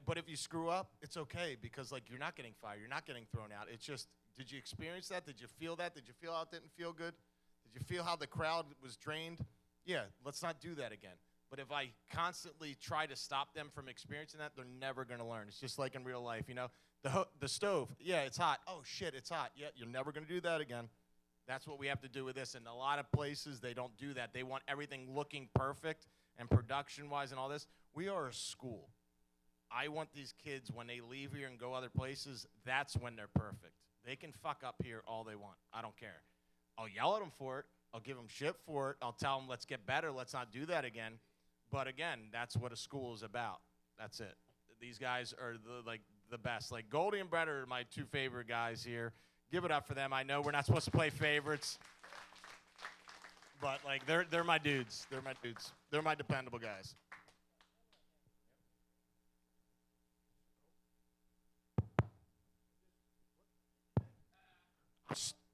But if you screw up, it's okay, because you're not getting fired, you're not getting thrown out. It's just, did you experience that? Did you feel that? Did you feel how it didn't feel good? Did you feel how the crowd was drained? Yeah, let's not do that again. But if I constantly try to stop them from experiencing that, they're never going to learn. It's just like in real life, the stove. Yeah, it's hot. Oh shit, it's hot. Yeah, you're never going to do that again. That's what we have to do with this. And a lot of places, they don't do that. They want everything looking perfect and production-wise and all this. We are a school. I want these kids, when they leave here and go other places, that's when they're perfect. They can fuck up here all they want. I don't care. I'll yell at them for it. I'll give them shit for it. I'll tell them, let's get better. Let's not do that again. But again, that's what a school is about. That's it. These guys are the best. Goldie and Brett are my two favorite guys here. Give it up for them. I know we're not supposed to play favorites, but they're my dudes. They're my dudes. They're my dependable guys.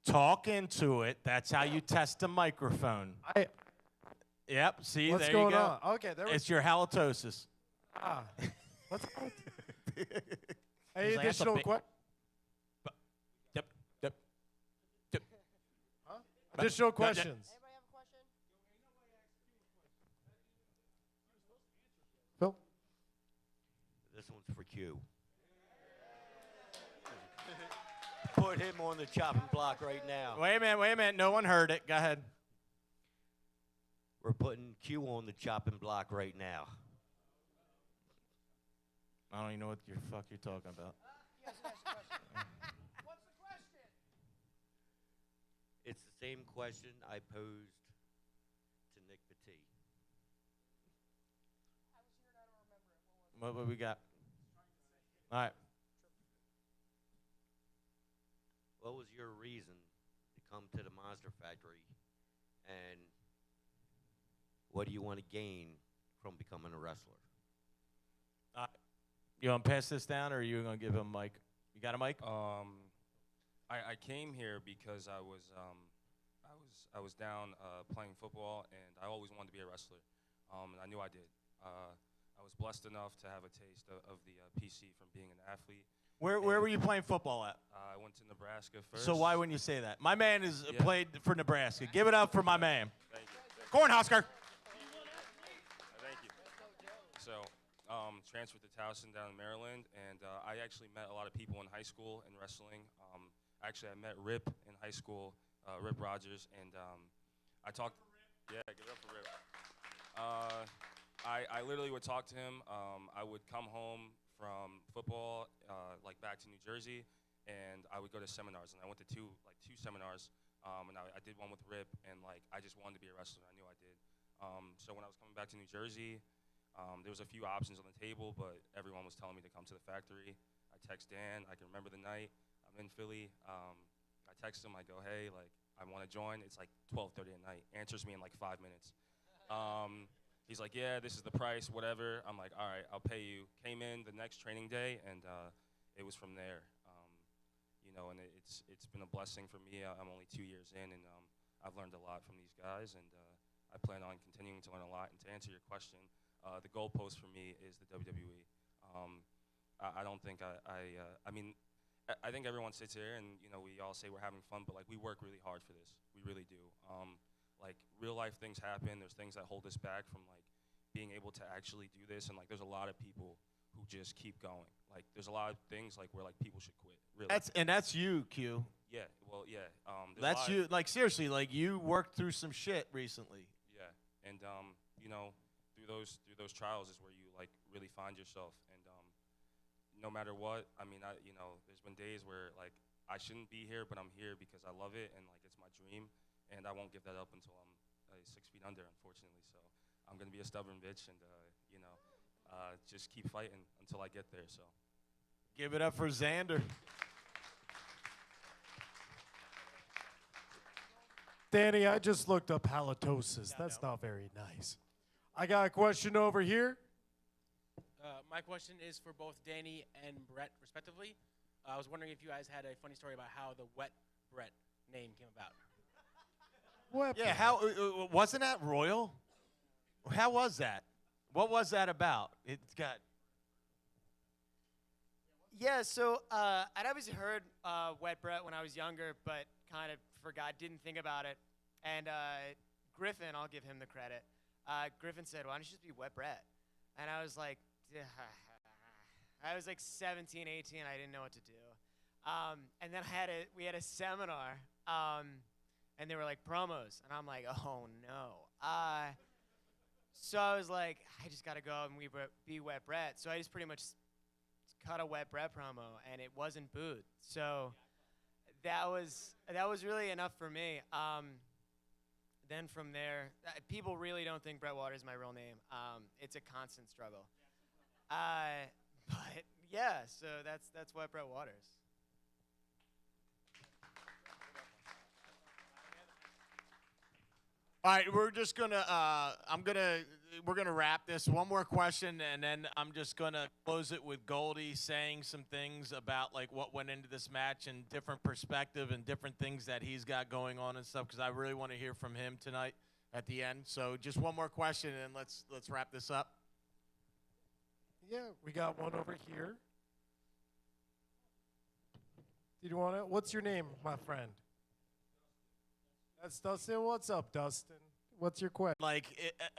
Talk into it. That's how you test a microphone. Yep. See, What's there going you go. on? Okay, there we It's your halitosis. Let's go. Any additional questions? Yep. Huh? Additional questions? Phil? This one's for Q. Put him on the chopping block right now. Wait a minute. No one heard it. Go ahead. We're putting Q on the chopping block right now. I don't even know what the fuck you're talking about. What's the question? It's the same question I posed to Nick Petit. What we got? All right. What was your reason to come to the Monster Factory and what do you want to gain from becoming a wrestler? You want to pass this down, or are you going to give him a mic? You got a mic? I came here because I was down playing football, and I always wanted to be a wrestler, and I knew I did. I was blessed enough to have a taste of the PC from being an athlete. Where were you playing football at? I went to Nebraska first. So why wouldn't you say that? My man is Yeah. played for Nebraska. Give it up for my man. Thank you. Cornhusker. Thank you. So, transferred to Towson down in Maryland, and I actually met a lot of people in high school in wrestling. Actually, I met Rip in high school, Rip Rogers, and I talked. Yeah, give it up for Rip. I literally would talk to him. I would come home from football, like back to New Jersey, and I would go to seminars. And I went to two seminars, and I did one with Rip, and like I just wanted to be a wrestler. I knew I did. So when I was coming back to New Jersey, there was a few options on the table, but everyone was telling me to come to the factory. I text Dan. I can remember the night. I'm in Philly. I text him. I go, hey, like I want to join. It's like 12:30 at night. Answers me in like 5 minutes. He's like, yeah, this is the price, whatever. I'm like, all right, I'll pay you. Came in the next training day, and it was from there. You know, and it's been a blessing for me. I'm only 2 years in, and I've learned a lot from these guys, and I plan on continuing to learn a lot. And to answer your question, the goalpost for me is the WWE. I don't think I mean, I think everyone sits here and, you know, we all say we're having fun, but like we work really hard for this. We really do. Like real life things happen. There's things that hold us back from like being able to actually do this. And like, there's a lot of people who just keep going. Like there's a lot of things like where like people should quit. Really. That's you, Q. Yeah. Well, yeah. There's a That's lot you. Like seriously, like you worked through some shit recently. Yeah. And you know, through those trials is where you like really find yourself. And no matter what, I mean, you know, there's been days where like I shouldn't be here, but I'm here because I love it and like it's my dream. And I won't give that up until I'm 6 feet under, unfortunately. So I'm gonna be a stubborn bitch, and you know, just keep fighting until I get there. So Give it up for Xander. Danny, I just looked up halitosis. That's not very nice. I got a question over here. My question is for both Danny and Brett, respectively. I was wondering if you guys had a funny story about how the Wet Brett name came about. What? Yeah, how wasn't that royal? How was that? What was that about? It's got. Yeah, so I'd always heard Wet Brett when I was younger, but kind of forgot, didn't think about it. And Griffin, I'll give him the credit. Griffin said, why don't you just be Wet Brett? And I was like, I was like 17, 18, I didn't know what to do. And then we had a seminar, and they were like promos, and I'm like, oh no. So I was like, I just gotta go and be Wet Brett. So I just pretty much cut a Wet Brett promo, and it wasn't booed. So that was really enough for me. Then from there, people really don't think Brett Waters is my real name. It's a constant struggle. But yeah, so that's Wet Brett Waters. All right, we're just gonna. We're gonna wrap this. One more question, and then I'm just gonna close it with Goldie saying some things about like what went into this match and different perspective and different things that he's got going on and stuff. Because I really want to hear from him tonight at the end. So just one more question, and let's wrap this up. Yeah, we got one over here. Did you want to? What's your name, my friend? That's Dustin. What's up, Dustin? What's your question? Like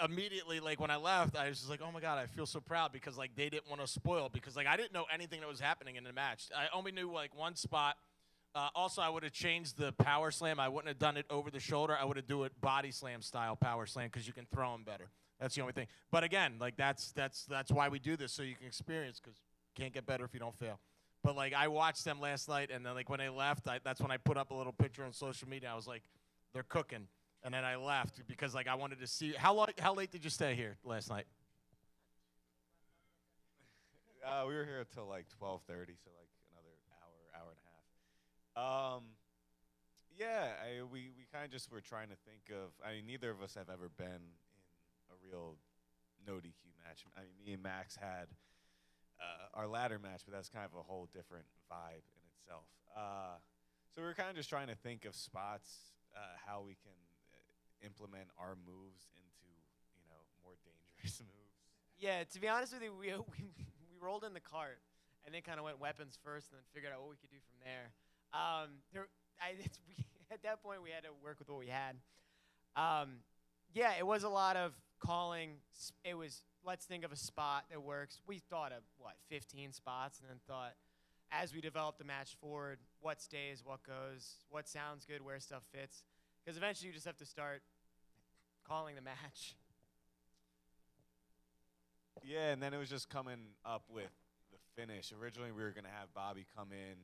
immediately, like when I left, I was just like, oh my god, I feel so proud because like they didn't want to spoil because like I didn't know anything that was happening in the match. I only knew like one spot. Also, I would have changed the power slam. I wouldn't have done it over the shoulder. I would have do it body slam style power slam because you can throw them better. That's the only thing. But again, like that's why we do this so you can experience because you can't get better if you don't fail. But like I watched them last night, and then like when they left, that's when I put up a little picture on social media. I was like, they're cooking. And then I left because like I wanted to see how late did you stay here last night? We were here until like 12:30, so like another hour and a half. Yeah, we kind of just were trying to think of. I mean, neither of us have ever been in real no DQ match. I mean, me and Max had our ladder match, but that's kind of a whole different vibe in itself. So we were kind of just trying to think of spots, how we can implement our moves into, more dangerous moves. Yeah, to be honest with you, we rolled in the cart and then kind of went weapons first and then figured out what we could do from there. At that point, we had to work with what we had. Yeah, it was a lot of calling. It was, let's think of a spot that works. We thought of, 15 spots, and then thought, as we developed the match forward, what stays, what goes, what sounds good, where stuff fits. Because eventually you just have to start calling the match. Yeah, and then it was just coming up with the finish. Originally, we were going to have Bobby come in,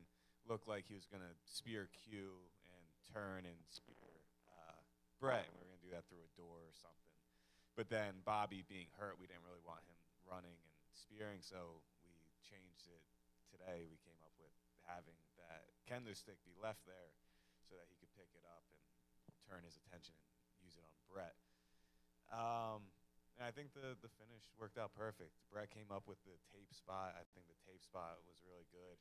look like he was going to spear Q and turn and spear Brett. We were going to do that through a door or something. But then Bobby being hurt, we didn't really want him running and spearing, so we changed it today. We came up with having that kendo stick be left there so that he could pick it up and turn his attention and use it on Brett. And I think the finish worked out perfect. Brett came up with the tape spot. I think the tape spot was really good.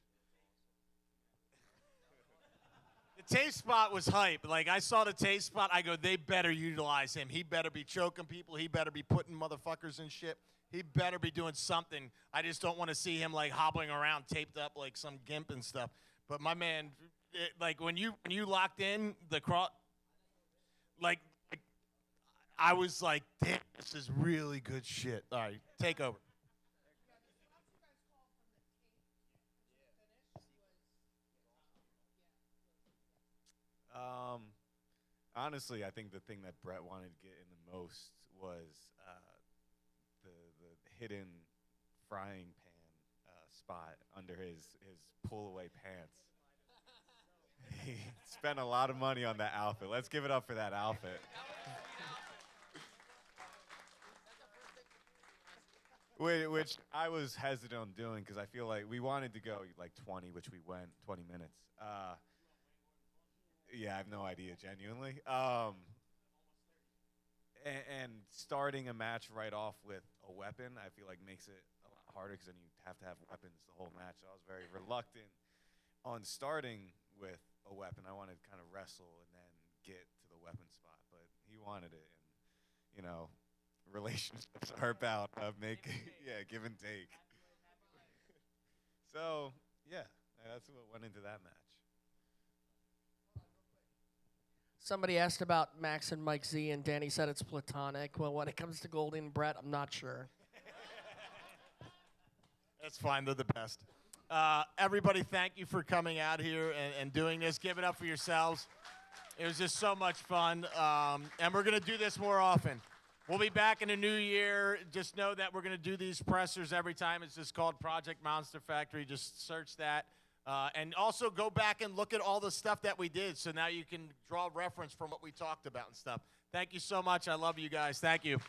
The tape spot was hype. Like, I saw the tape spot. I go, they better utilize him. He better be choking people. He better be putting motherfuckers in shit. He better be doing something. I just don't want to see him, like, hobbling around taped up like some gimp and stuff. But my man, when you locked in the cross, like, I was like, damn, this is really good shit. All right, take over. Honestly, I think the thing that Brett wanted to get in the most was the hidden frying pan spot under his pull-away pants. He spent a lot of money on that outfit. Let's give it up for that outfit. Which I was hesitant on doing because I feel like we wanted to go like 20, which we went 20 minutes. Yeah, I have no idea, genuinely. And starting a match right off with a weapon, I feel like makes it a lot harder because then you have to have weapons the whole match. So I was very reluctant on starting with a weapon. I wanted to kind of wrestle and then get to the weapon spot, but he wanted it, and relationships are about give and take. So that's what went into that match. Somebody asked about Max and Mike Z, and Danny said it's platonic. Well, when it comes to Goldie and Brett, I'm not sure. That's fine. They're the best. Everybody, thank you for coming out here and doing this. Give it up for yourselves. It was just so much fun. And we're going to do this more often. We'll be back in the new year. Just know that we're going to do these pressers every time. It's just called Project Monster Factory. Just search that. And also go back and look at all the stuff that we did. So now you can draw reference from what we talked about and stuff. Thank you so much. I love you guys. Thank you.